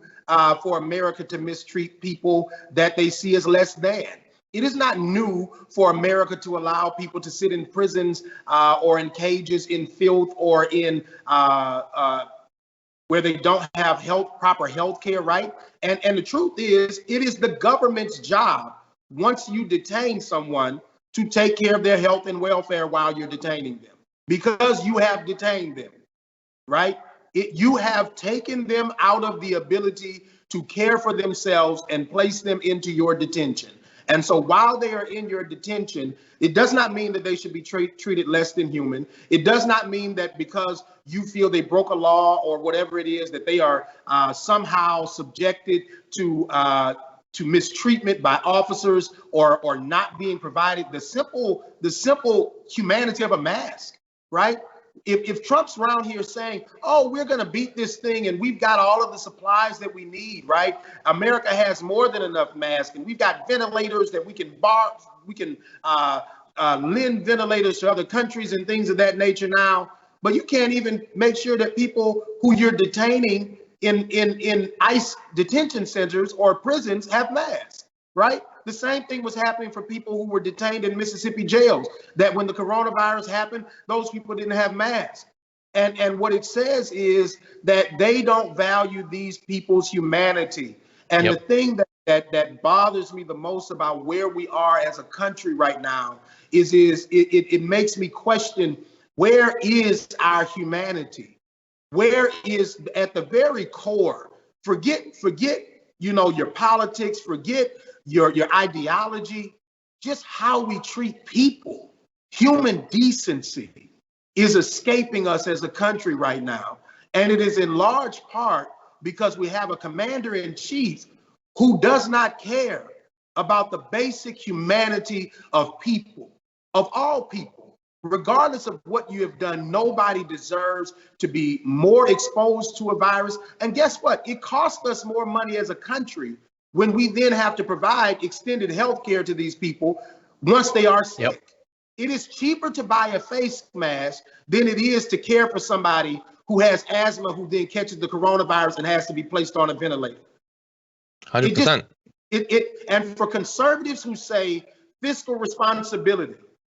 for America to mistreat people that they see as less than. It is not new for America to allow people to sit in prisons or in cages, in filth, or in where they don't have proper health care, right? And the truth is, it is the government's job, once you detain someone, to take care of their health and welfare while you're detaining them, because you have detained them, right? You have taken them out of the ability to care for themselves and place them into your detention. And so while they are in your detention, it does not mean that they should be treated less than human. It does not mean that because you feel they broke a law or whatever it is, that they are somehow subjected to mistreatment by officers or not being provided the simple humanity of a mask, right? If Trump's around here saying, oh, we're going to beat this thing and we've got all of the supplies that we need, right? America has more than enough masks and we've got ventilators that we can borrow, we can lend ventilators to other countries and things of that nature now. But you can't even make sure that people who you're detaining in ICE detention centers or prisons have masks, right? The same thing was happening for people who were detained in Mississippi jails, that when the coronavirus happened, those people didn't have masks. And what it says is that they don't value these people's humanity. And the thing that bothers me the most about where we are as a country right now is it makes me question, where is our humanity? Where is, at the very core, forget, you know, your politics, forget your ideology, just how we treat people. Human decency is escaping us as a country right now. And it is in large part because we have a commander-in-chief who does not care about the basic humanity of people, of all people. Regardless of what you have done, nobody deserves to be more exposed to a virus. And guess what? It costs us more money as a country when we then have to provide extended health care to these people once they are sick. Yep. It is cheaper to buy a face mask than it is to care for somebody who has asthma, who then catches the coronavirus and has to be placed on a ventilator. 100%. And for conservatives who say fiscal responsibility,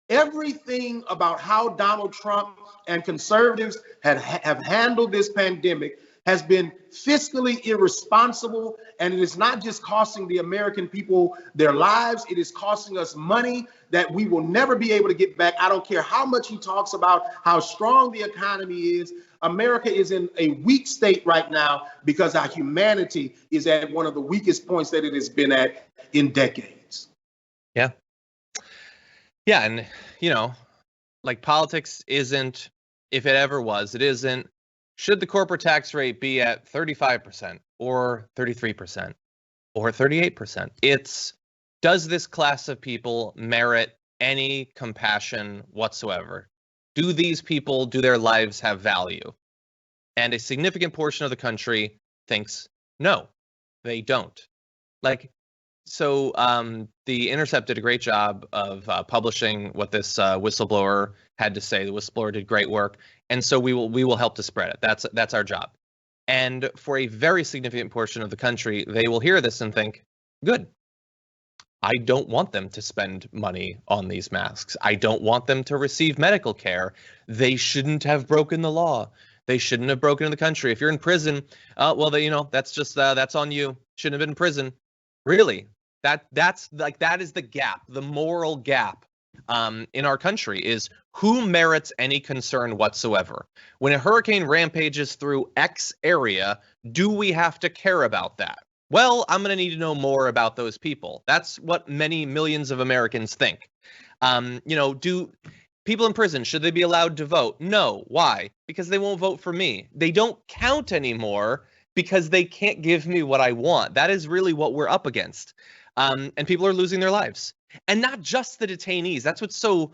everything about how Donald Trump and conservatives have handled this pandemic has been fiscally irresponsible, and it is not just costing the American people their lives, it is costing us money that we will never be able to get back. I don't care how much he talks about how strong the economy is. America is in a weak state right now because our humanity is at one of the weakest points that it has been at in decades. Yeah. Yeah, and, you know, like politics isn't, if it ever was, it isn't, should the corporate tax rate be at 35% or 33% or 38%? It's, does this class of people merit any compassion whatsoever? Do these people, do their lives have value? And a significant portion of the country thinks, no, they don't. Like, so The Intercept did a great job of publishing what this whistleblower had to say. The whistleblower did great work, and so we will help to spread it. That's our job. And for a very significant portion of the country, they will hear this and think, good. I don't want them to spend money on these masks. I don't want them to receive medical care. They shouldn't have broken the law. They shouldn't have broken the country. If you're in prison, well, you know, that's just that's on you. Shouldn't have been in prison. Really? That is the gap, the moral gap in our country is who merits any concern whatsoever. When a hurricane rampages through X area, do we have to care about that? Well, I'm going to need to know more about those people. That's what many millions of Americans think. Do people in prison, should they be allowed to vote? No. Why? Because they won't vote for me. They don't count anymore because they can't give me what I want. That is really what we're up against. And people are losing their lives. And not just the detainees. That's what's so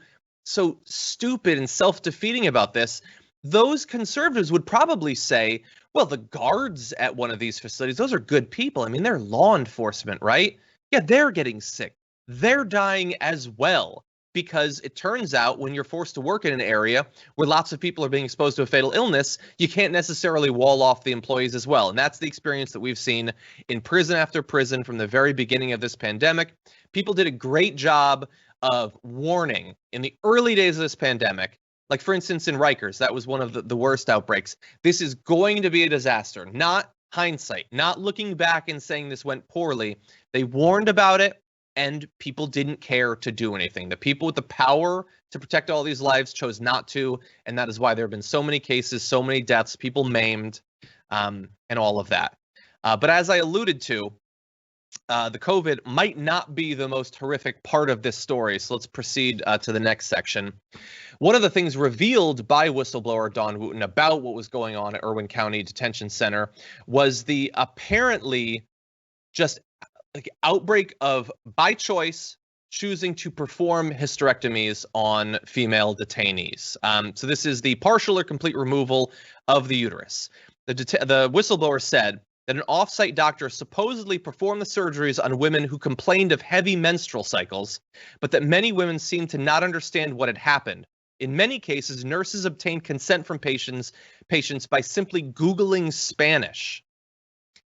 stupid and self-defeating about this. Those conservatives would probably say, well, the guards at one of these facilities, those are good people. I mean, they're law enforcement, right? Yeah, they're getting sick. They're dying as well. Because it turns out when you're forced to work in an area where lots of people are being exposed to a fatal illness, you can't necessarily wall off the employees as well. And that's the experience that we've seen in prison after prison from the very beginning of this pandemic. People did a great job of warning in the early days of this pandemic. Like, for instance, in Rikers, that was one of the worst outbreaks. This is going to be a disaster, not hindsight, not looking back and saying this went poorly. They warned about it. And people didn't care to do anything. The people with the power to protect all these lives chose not to. And that is why there have been so many cases, so many deaths, people maimed, and all of that. But as I alluded to, the COVID might not be the most horrific part of this story. So let's proceed to the next section. One of the things revealed by whistleblower Dawn Wooten about what was going on at Irwin County Detention Center was the apparently just outbreak of, by choice, choosing to perform hysterectomies on female detainees. So this is the partial or complete removal of the uterus. The whistleblower said that an off-site doctor supposedly performed the surgeries on women who complained of heavy menstrual cycles, but that many women seemed to not understand what had happened. In many cases, nurses obtained consent from patients by simply Googling Spanish.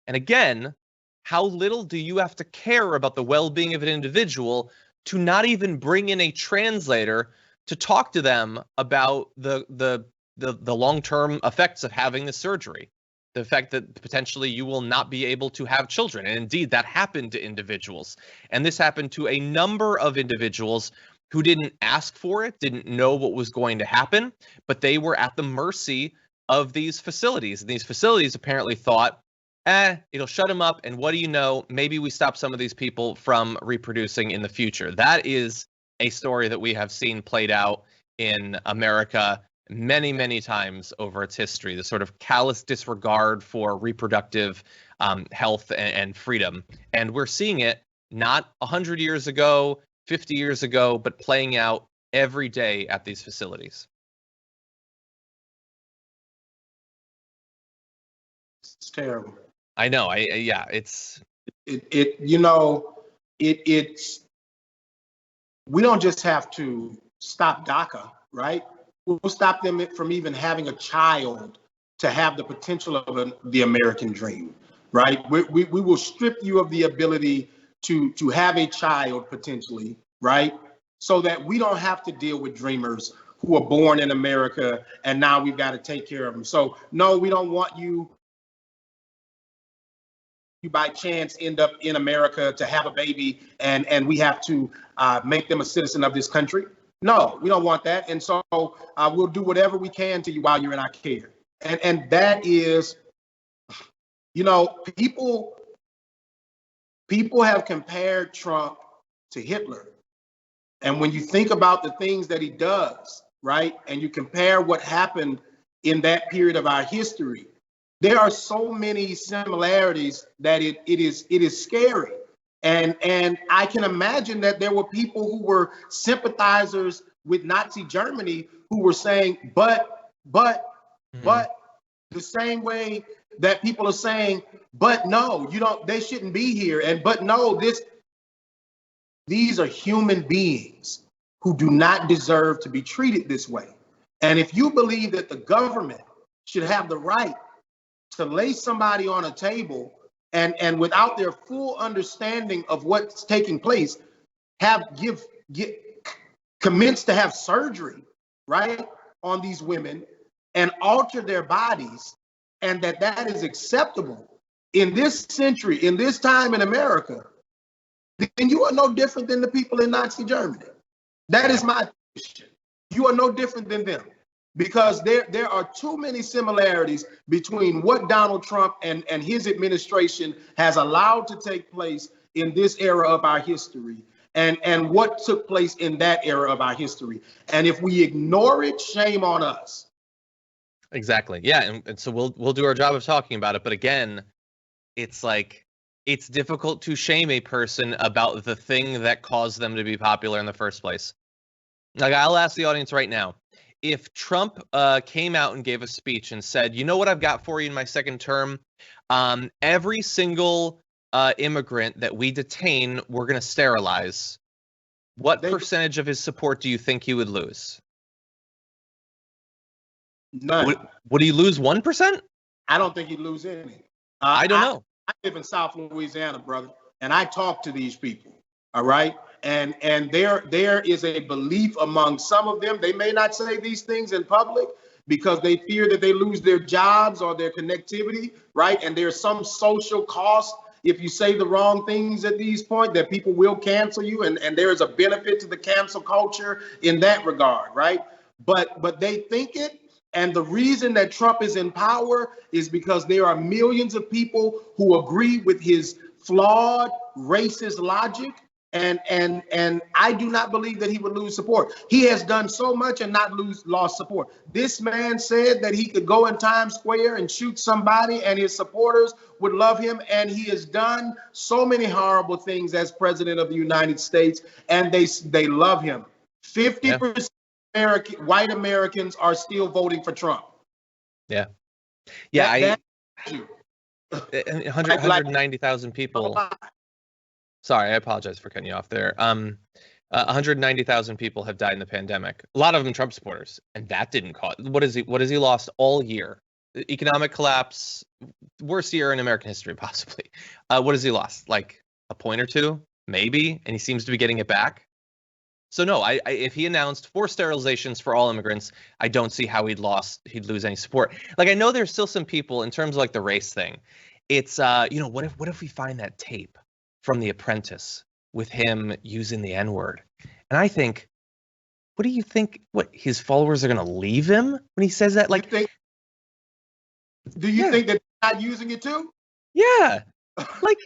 And again, how little do you have to care about the well-being of an individual to not even bring in a translator to talk to them about the long-term effects of having the surgery? The fact that potentially you will not be able to have children. And indeed, that happened to individuals. And this happened to a number of individuals who didn't ask for it, didn't know what was going to happen, but they were at the mercy of these facilities. And these facilities apparently thought, it'll shut them up. And what do you know? Maybe we stop some of these people from reproducing in the future. That is a story that we have seen played out in America many, many times over its history, the sort of callous disregard for reproductive health and freedom. And we're seeing it not 100 years ago, 50 years ago, but playing out every day at these facilities. It's terrible. I know. It's we don't just have to stop DACA, right? We'll stop them from even having a child to have the potential of the American dream, right? We will strip you of the ability to have a child potentially, right? So that we don't have to deal with dreamers who are born in America and now we've got to take care of them. So no, we don't want you by chance end up in America to have a baby and we have to make them a citizen of this country. No, we don't want that. And so we'll do whatever we can to you while you're in our care. And that is, people have compared Trump to Hitler. And when you think about the things that he does, right, and you compare what happened in that period of our history, there are so many similarities that it is scary. And I can imagine that there were people who were sympathizers with Nazi Germany who were saying, but the same way that people are saying, but no, they shouldn't be here. And but no, these are human beings who do not deserve to be treated this way. And if you believe that the government should have the right to lay somebody on a table and without their full understanding of what's taking place, commence to have surgery, right, on these women and alter their bodies, and that is acceptable in this century, in this time in America, then you are no different than the people in Nazi Germany. That is my question. You are no different than them, because there are too many similarities between what Donald Trump and his administration has allowed to take place in this era of our history and what took place in that era of our history. And if we ignore it, shame on us. Exactly. Yeah, and so we'll do our job of talking about it. But again, it's like it's difficult to shame a person about the thing that caused them to be popular in the first place. Like, I'll ask the audience right now, if Trump came out and gave a speech and said, you know what I've got for you in my second term? Every single immigrant that we detain, we're going to sterilize. What percentage of his support do you think he would lose? None. Would he lose 1%? I don't think he'd lose any. I don't know. I live in South Louisiana, brother, and I talk to these people. All right. And there is a belief among some of them. They may not say these things in public because they fear that they lose their jobs or their connectivity. Right. And there's some social cost if you say the wrong things at these points, that people will cancel you. And there is a benefit to the cancel culture in that regard. Right. But they think it. And the reason that Trump is in power is because there are millions of people who agree with his flawed racist logic. And I do not believe that he would lose support. He has done so much and not lost support. This man said that he could go in Times Square and shoot somebody and his supporters would love him. And he has done so many horrible things as president of the United States, and they love him. 50% white Americans are still voting for Trump. Yeah. Yeah. 190,000 people. Sorry, I apologize for cutting you off there. 190,000 people have died in the pandemic. A lot of them Trump supporters, and that didn't cause. What has he lost all year? Economic collapse, worst year in American history, possibly. What has he lost? Like a point or two, maybe, and he seems to be getting it back. So no, if he announced forced sterilizations for all immigrants, I don't see how he'd lose any support. Like, I know there's still some people in terms of like the race thing. It's what if we find that tape from The Apprentice with him using the N-word? And I think, what do you think? What, his followers are going to leave him when he says that? Like, do you think that they're not using it too? Yeah. like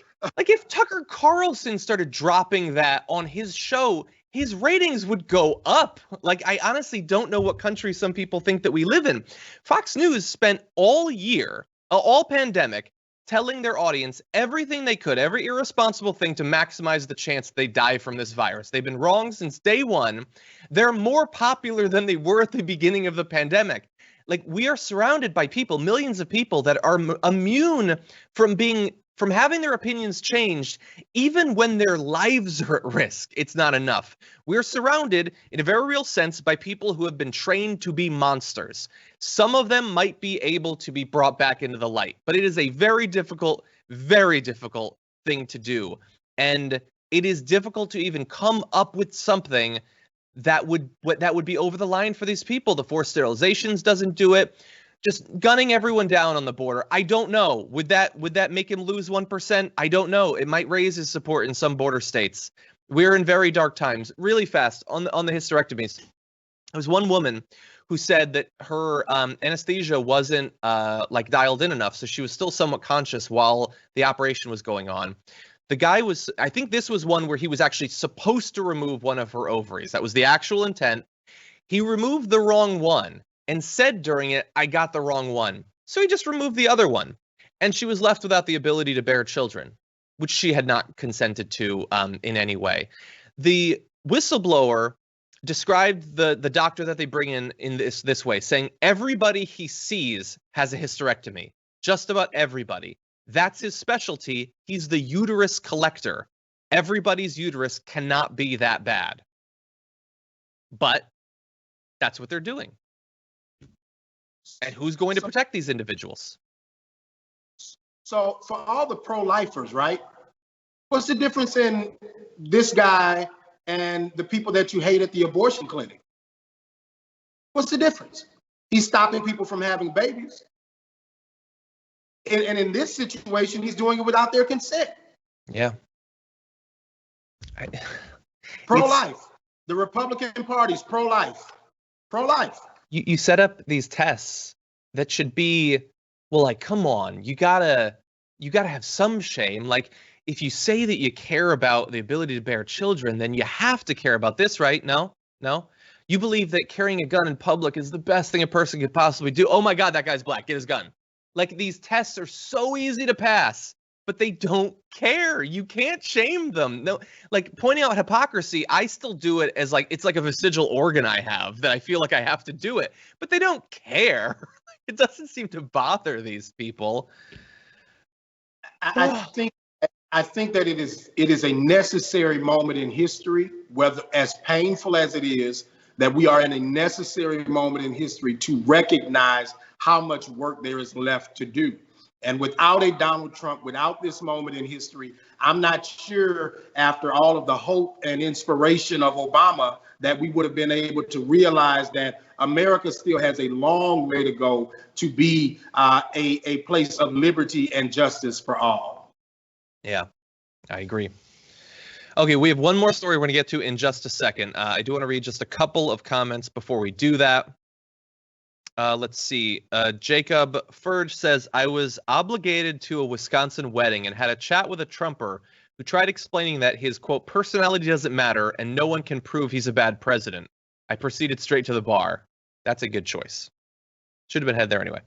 if Tucker Carlson started dropping that on his show, his ratings would go up. Like, I honestly don't know what country some people think that we live in. Fox News spent all year, all pandemic, telling their audience everything they could, every irresponsible thing to maximize the chance they die from this virus. They've been wrong since day one. They're more popular than they were at the beginning of the pandemic. Like, we are surrounded by people, millions of people that are immune from having their opinions changed, even when their lives are at risk. It's not enough. We're surrounded, in a very real sense, by people who have been trained to be monsters. Some of them might be able to be brought back into the light, but it is a very difficult thing to do. And it is difficult to even come up with something that would be over the line for these people. The forced sterilizations doesn't do it. Just gunning everyone down on the border. I don't know. Would that make him lose 1%? I don't know. It might raise his support in some border states. We're in very dark times. Really fast on the hysterectomies. There was one woman who said that her anesthesia wasn't dialed in enough, so she was still somewhat conscious while the operation was going on. The guy was, I think this was one where he was actually supposed to remove one of her ovaries. That was the actual intent. He removed the wrong one and said during it, I got the wrong one. So he just removed the other one. And she was left without the ability to bear children, which she had not consented to in any way. The whistleblower described the doctor that they bring in this way, saying everybody he sees has a hysterectomy. Just about everybody. That's his specialty. He's the uterus collector. Everybody's uterus cannot be that bad. But that's what they're doing. And who's going to protect these individuals? So for all the pro-lifers, right? What's the difference in this guy and the people that you hate at the abortion clinic? What's the difference? He's stopping people from having babies. And in this situation, he's doing it without their consent. Yeah. Pro-life. The Republican Party's pro-life. Pro-life. You set up these tests that should be, well, like, come on, you gotta have some shame. Like, if you say that you care about the ability to bear children, then you have to care about this, right? No. You believe that carrying a gun in public is the best thing a person could possibly do. Oh my God, that guy's black. Get his gun. Like, these tests are so easy to pass, but they don't care. You can't shame them. No, like, pointing out hypocrisy, I still do it as like, it's like a vestigial organ I have that I feel like I have to do it, but they don't care. It doesn't seem to bother these people. I think that it is a necessary moment in history, whether as painful as it is, that we are in a necessary moment in history to recognize how much work there is left to do. And without a Donald Trump, without this moment in history, I'm not sure after all of the hope and inspiration of Obama that we would have been able to realize that America still has a long way to go to be a place of liberty and justice for all. Yeah, I agree. Okay, we have one more story we're going to get to in just a second. I do want to read just a couple of comments before we do that. Let's see. Jacob Furge says, I was obligated to a Wisconsin wedding and had a chat with a Trumper who tried explaining that his, quote, personality doesn't matter and no one can prove he's a bad president. I proceeded straight to the bar. That's a good choice. Should have been head there anyway.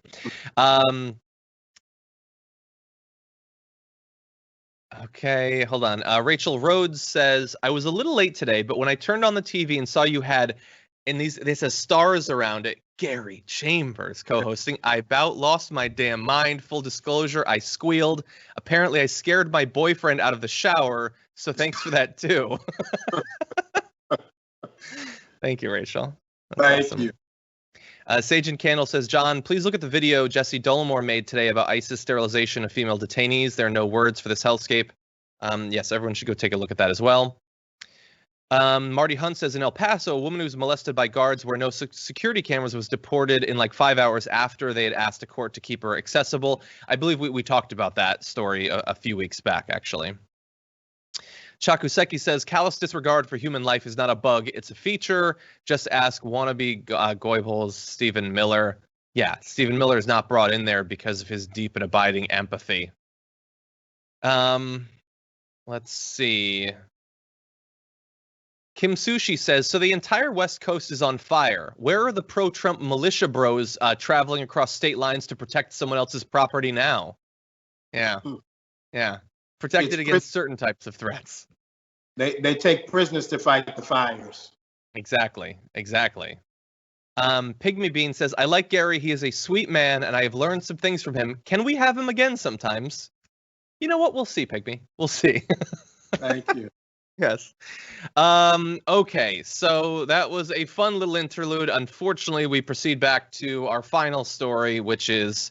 Okay, hold on. Rachel Rhodes says, I was a little late today, but when I turned on the TV and saw you had, and this has stars around it, Gary Chambers co-hosting, I about lost my damn mind. Full disclosure, I squealed. Apparently, I scared my boyfriend out of the shower, so thanks for that, too. Thank you, Rachel. That's awesome. You. Sage and Candle says, John, please look at the video Jesse Dollimore made today about ISIS sterilization of female detainees. There are no words for this hellscape. Yes, everyone should go take a look at that as well. Marty Hunt says, in El Paso, a woman who was molested by guards where no security cameras was deported in like 5 hours after they had asked a court to keep her accessible. I believe we talked about that story a few weeks back, actually. Chakuseki says, callous disregard for human life is not a bug, it's a feature. Just ask wannabe Goibel's Stephen Miller. Yeah, Stephen Miller is not brought in there because of his deep and abiding empathy. Let's see. Kim Sushi says, so the entire West Coast is on fire. Where are the pro-Trump militia bros traveling across state lines to protect someone else's property now? Yeah. Protected against certain types of threats. They take prisoners to fight the fires. Exactly. Pygmy Bean says, I like Gary. He is a sweet man, and I have learned some things from him. Can we have him again sometimes? You know what? We'll see, Pygmy. We'll see. Thank you. Yes. Okay, so that was a fun little interlude. Unfortunately, we proceed back to our final story, which is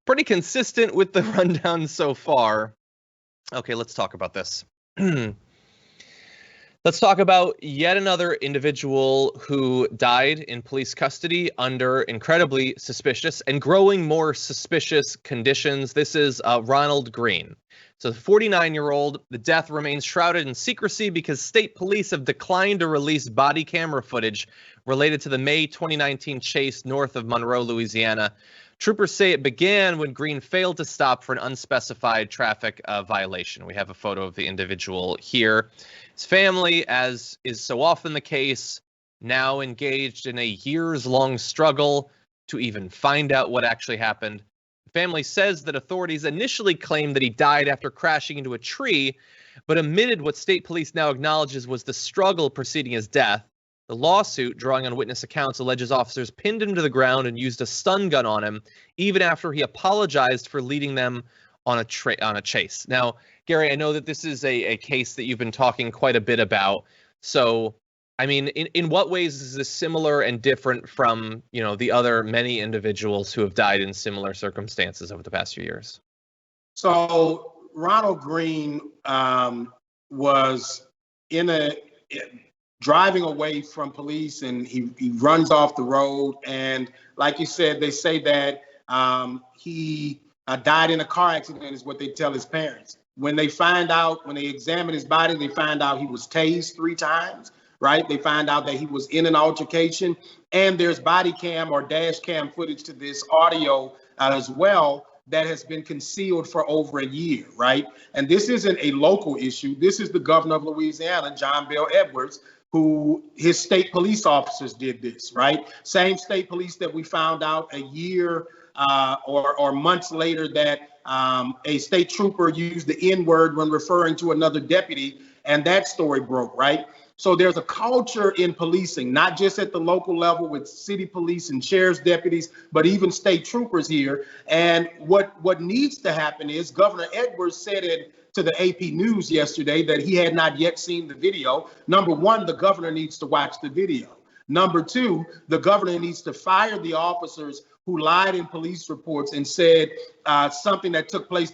pretty consistent with the rundown so far. Okay, let's talk about this. Let's talk about yet another individual who died in police custody under incredibly suspicious and growing more suspicious conditions. This is Ronald Green. So the 49-year-old, the death remains shrouded in secrecy because state police have declined to release body camera footage related to the May 2019 chase north of Monroe, Louisiana. Troopers say it began when Green failed to stop for an unspecified traffic violation. We have a photo of the individual here. His family, as is so often the case, now engaged in a years-long struggle to even find out what actually happened. The family says that authorities initially claimed that he died after crashing into a tree, but admitted what state police now acknowledges was the struggle preceding his death. The lawsuit, drawing on witness accounts, alleges officers pinned him to the ground and used a stun gun on him, even after he apologized for leading them on a chase. Now, Gary, I know that this is a case that you've been talking quite a bit about. So, I mean, in what ways is this similar and different from, you know, the other many individuals who have died in similar circumstances over the past few years? So, Ronald Green was driving away from police, and he runs off the road. And like you said, they say that he died in a car accident is what they tell his parents. When they examine his body, they find out he was tased 3 times, right? They find out that he was in an altercation, and there's body cam or dash cam footage to this audio as well that has been concealed for over a year, right? And this isn't a local issue. This is the governor of Louisiana, John Bel Edwards, who his state police officers did this, right? Same state police that we found out a year or months later that a state trooper used the N-word when referring to another deputy, and that story broke, right? So there's a culture in policing, not just at the local level with city police and sheriff's deputies, but even state troopers here. And what needs to happen is Governor Edwards said it to the AP News yesterday that he had not yet seen the video. Number one, the governor needs to watch the video. Number two, the governor needs to fire the officers who lied in police reports and said something that took place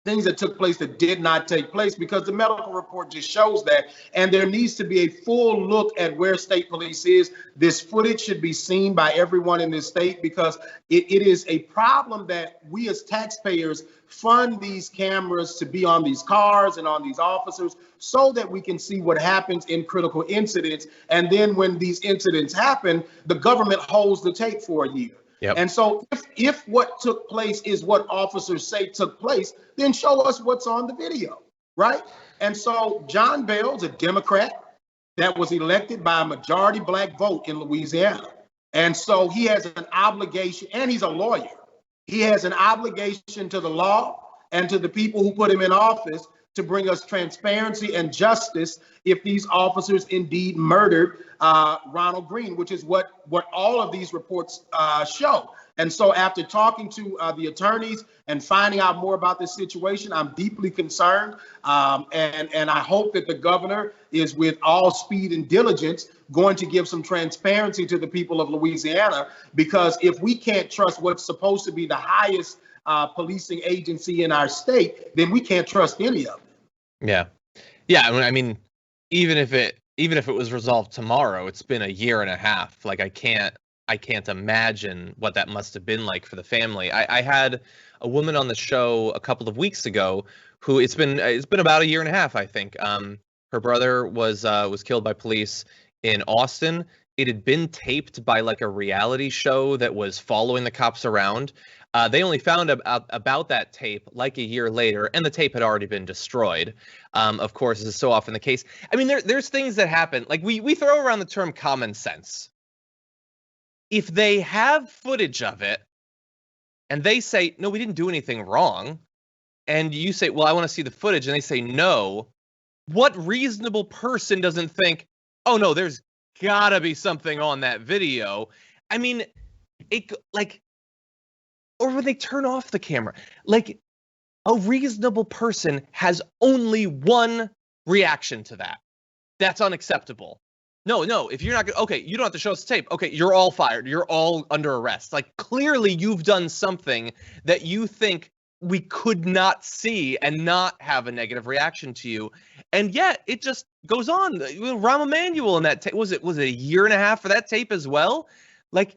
things that took place that did not take place, because the medical report just shows that. And there needs to be a full look at where state police is. This footage should be seen by everyone in this state, because it is a problem that we as taxpayers fund these cameras to be on these cars and on these officers so that we can see what happens in critical incidents. And then when these incidents happen, the government holds the tape for a year. Yep. And so if what took place is what officers say took place, then show us what's on the video, right? And so John Bell's a Democrat that was elected by a majority black vote in Louisiana. And so he has an obligation, and he's a lawyer. He has an obligation to the law and to the people who put him in office to bring us transparency and justice if these officers indeed murdered Ronald Green, which is what all of these reports show. And so after talking to the attorneys and finding out more about this situation, I'm deeply concerned. And I hope that the governor is, with all speed and diligence, going to give some transparency to the people of Louisiana, because if we can't trust what's supposed to be the highest policing agency in our state, then we can't trust any of it. Yeah. I mean, even if it was resolved tomorrow, it's been a year and a half. Like, I can't imagine what that must have been like for the family. I had a woman on the show a couple of weeks ago who it's been about a year and a half, I think. Her brother was killed by police in Austin. It had been taped by like a reality show that was following the cops around. They only found about that tape like a year later, and the tape had already been destroyed. Of course, as is so often the case. I mean, there's things that happen. Like we throw around the term common sense. If they have footage of it and they say, no, we didn't do anything wrong, and you say, well, I want to see the footage, and they say no, what reasonable person doesn't think, oh, no, there's gotta be something on that video? I mean, or when they turn off the camera, like, a reasonable person has only one reaction to that. That's unacceptable. No, if you're not, okay, you don't have to show us the tape. Okay, you're all fired. You're all under arrest. Like, clearly you've done something that you think we could not see and not have a negative reaction to you. And yet it just goes on. Rahm Emanuel in that tape, was it a year and a half for that tape as well? Like,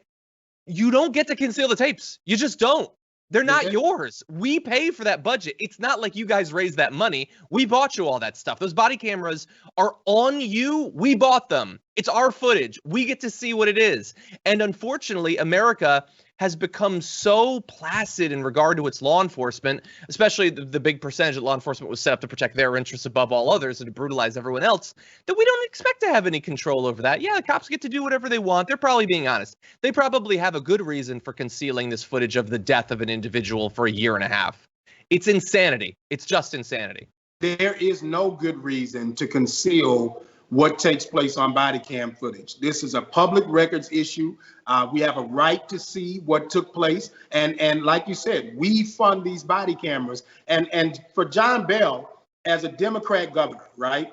you don't get to conceal the tapes. You just don't. They're not yours. We pay for that budget. It's not like you guys raised that money. We bought you all that stuff. Those body cameras are on you. We bought them. It's our footage. We get to see what it is. And unfortunately, America has become so placid in regard to its law enforcement, especially the big percentage that law enforcement was set up to protect their interests above all others and to brutalize everyone else, that we don't expect to have any control over that. Yeah, the cops get to do whatever they want. They're probably being honest. They probably have a good reason for concealing this footage of the death of an individual for a year and a half. It's insanity. It's just insanity. There is no good reason to conceal what takes place on body cam footage. This is a public records issue. We have a right to see what took place. And like you said, we fund these body cameras. And for John Bell, as a Democrat governor, right?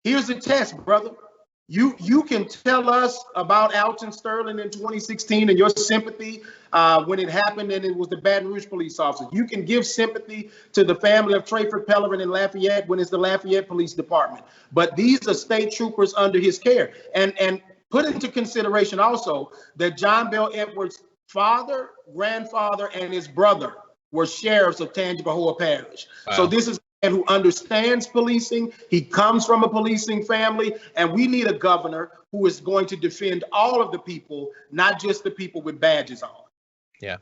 Here's the test, brother. You can tell us about Alton Sterling in 2016 and your sympathy when it happened and it was the Baton Rouge police officers. You can give sympathy to the family of Trayford Pellerin in Lafayette when it's the Lafayette Police Department. But these are state troopers under his care. And put into consideration also that John Bel Edwards' father, grandfather, and his brother were sheriffs of Tangipahoa Parish. Wow. So this is who understands policing. He comes from a policing family, and we need a governor who is going to defend all of the people, not just the people with badges on. Yeah.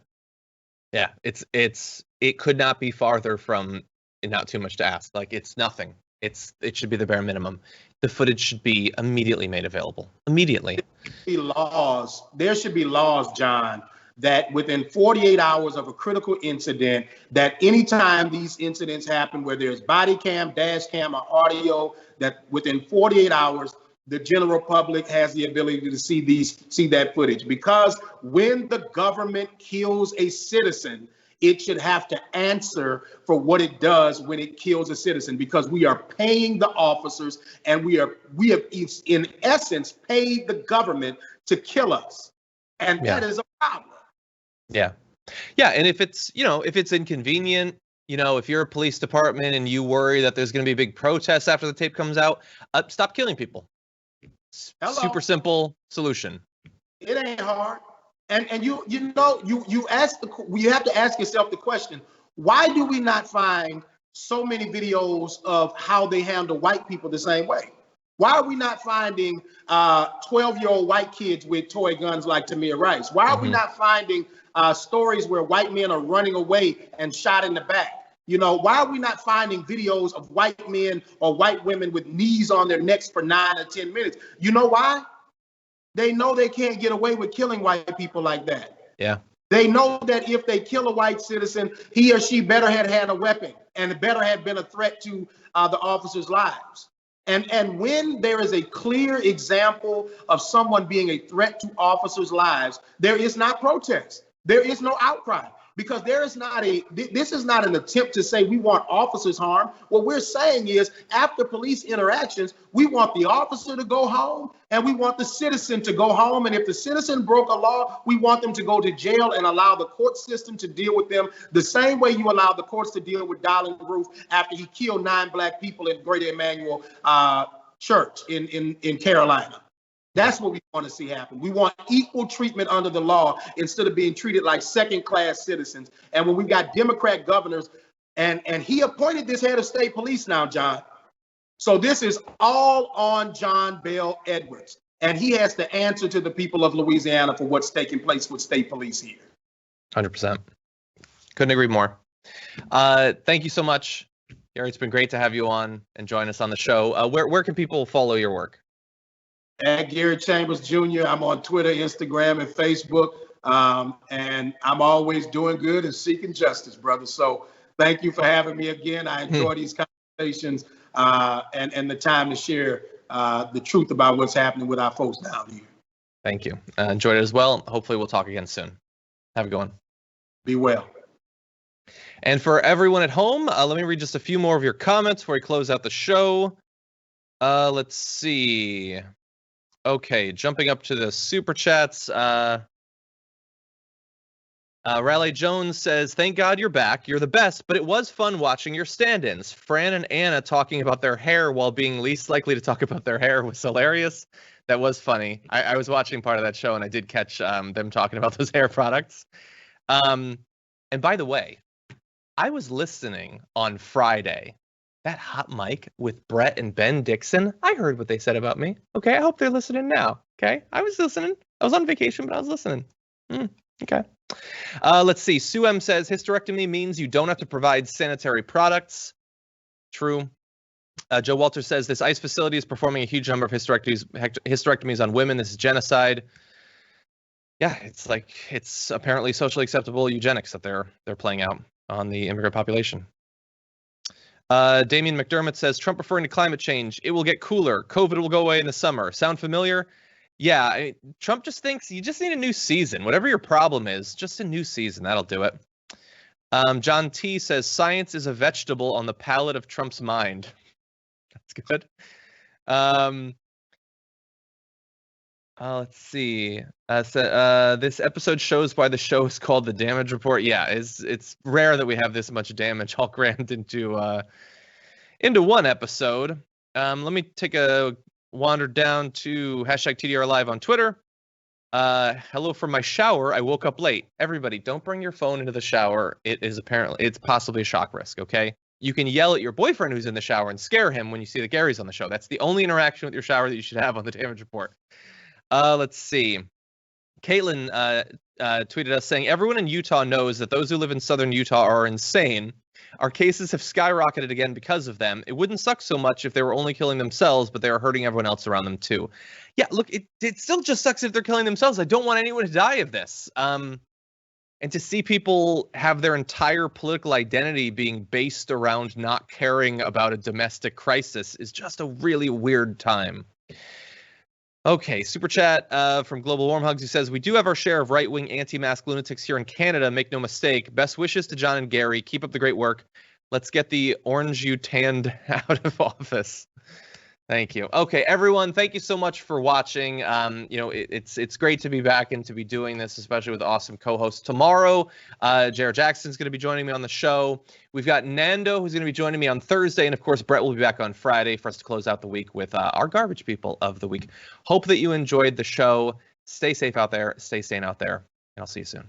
Yeah. It could not be farther from not too much to ask. Like, it's nothing. It should be the bare minimum. The footage should be immediately made available. Immediately. There should be laws, John, that within 48 hours of a critical incident, that anytime these incidents happen where there's body cam, dash cam, or audio, that within 48 hours, the general public has the ability to see that footage. Because when the government kills a citizen, it should have to answer for what it does when it kills a citizen, because we are paying the officers, and we have in essence paid the government to kill us. And that is a problem. Yeah. Yeah. And if it's inconvenient, if you're a police department and you worry that there's going to be big protests after the tape comes out, stop killing people. Super simple solution. It ain't hard. And you have to ask yourself the question, why do we not find so many videos of how they handle white people the same way? Why are we not finding 12-year-old white kids with toy guns like Tamir Rice? Why are we not finding stories where white men are running away and shot in the back? Why are we not finding videos of white men or white women with knees on their necks for 9 or 10 minutes? You know why? They know they can't get away with killing white people like that. Yeah. They know that if they kill a white citizen, he or she better had had a weapon and better had been a threat to the officers' lives. And when there is a clear example of someone being a threat to officers' lives, there is not protest. There is no outcry, because this is not an attempt to say we want officers harmed. What we're saying is, after police interactions, we want the officer to go home and we want the citizen to go home. And if the citizen broke a law, we want them to go to jail and allow the court system to deal with them the same way you allow the courts to deal with Darlin Roof after he killed 9 black people in Greater Emmanuel Church in Carolina. That's what we want to see happen. We want equal treatment under the law instead of being treated like second-class citizens. And when we've got Democrat governors, and he appointed this head of state police now, John. So this is all on John Bel Edwards. And he has to answer to the people of Louisiana for what's taking place with state police here. 100%. Couldn't agree more. Thank you so much, Gary. It's been great to have you on and join us on the show. Where can people follow your work? At Gary Chambers Jr. I'm on Twitter, Instagram, and Facebook. And I'm always doing good and seeking justice, brother. So thank you for having me again. I enjoy these conversations and the time to share the truth about what's happening with our folks down here. Thank you. Enjoyed it as well. Hopefully we'll talk again soon. Have a good one. Be well. And for everyone at home, let me read just a few more of your comments before we close out the show. Let's see. Okay, jumping up to the super chats. Raleigh Jones says, "Thank God you're back. You're the best, but it was fun watching your stand-ins. Fran and Anna talking about their hair while being least likely to talk about their hair was hilarious." That was funny. I was watching part of that show and I did catch them talking about those hair products. And by the way, I was listening on Friday. That hot mic with Brett and Ben Dixon. I heard what they said about me. Okay, I hope they're listening now. Okay, I was listening. I was on vacation, but I was listening. Okay. Let's see. Sue M says, hysterectomy means you don't have to provide sanitary products. Joe Walter says, this ICE facility is performing a huge number of hysterectomies on women. This is genocide. Yeah, it's apparently socially acceptable eugenics that they're playing out on the immigrant population. Damian McDermott says, Trump referring to climate change. It will get cooler. COVID will go away in the summer. Sound familiar? Yeah, Trump just thinks you just need a new season. Whatever your problem is, just a new season. That'll do it. John T says, science is a vegetable on the palate of Trump's mind. That's good. Let's see. This episode shows why the show is called The Damage Report. Yeah, it's rare that we have this much damage all crammed into one episode. Let me take a wander down to hashtag TDR Live on Twitter. Hello from my shower. I woke up late. Everybody, don't bring your phone into the shower. It's possibly a shock risk, okay? You can yell at your boyfriend who's in the shower and scare him when you see that Gary's on the show. That's the only interaction with your shower that you should have on the damage report. Let's see. Caitlin tweeted us saying, everyone in Utah knows that those who live in southern Utah are insane. Our cases have skyrocketed again because of them. It wouldn't suck so much if they were only killing themselves, but they are hurting everyone else around them too. Yeah, look, it still just sucks if they're killing themselves. I don't want anyone to die of this. And to see people have their entire political identity being based around not caring about a domestic crisis is just a really weird time. Okay, super chat from Global Warm Hugs, who says, we do have our share of right-wing anti-mask lunatics here in Canada, make no mistake. Best wishes to John and Gary. Keep up the great work. Let's get the orange you tanned out of office. Thank you. Okay, everyone, thank you so much for watching. It's great to be back and to be doing this, especially with awesome co-hosts. Tomorrow, Jared Jackson's going to be joining me on the show. We've got Nando, who's going to be joining me on Thursday. And, of course, Brett will be back on Friday for us to close out the week with our garbage people of the week. Hope that you enjoyed the show. Stay safe out there. Stay sane out there. And I'll see you soon.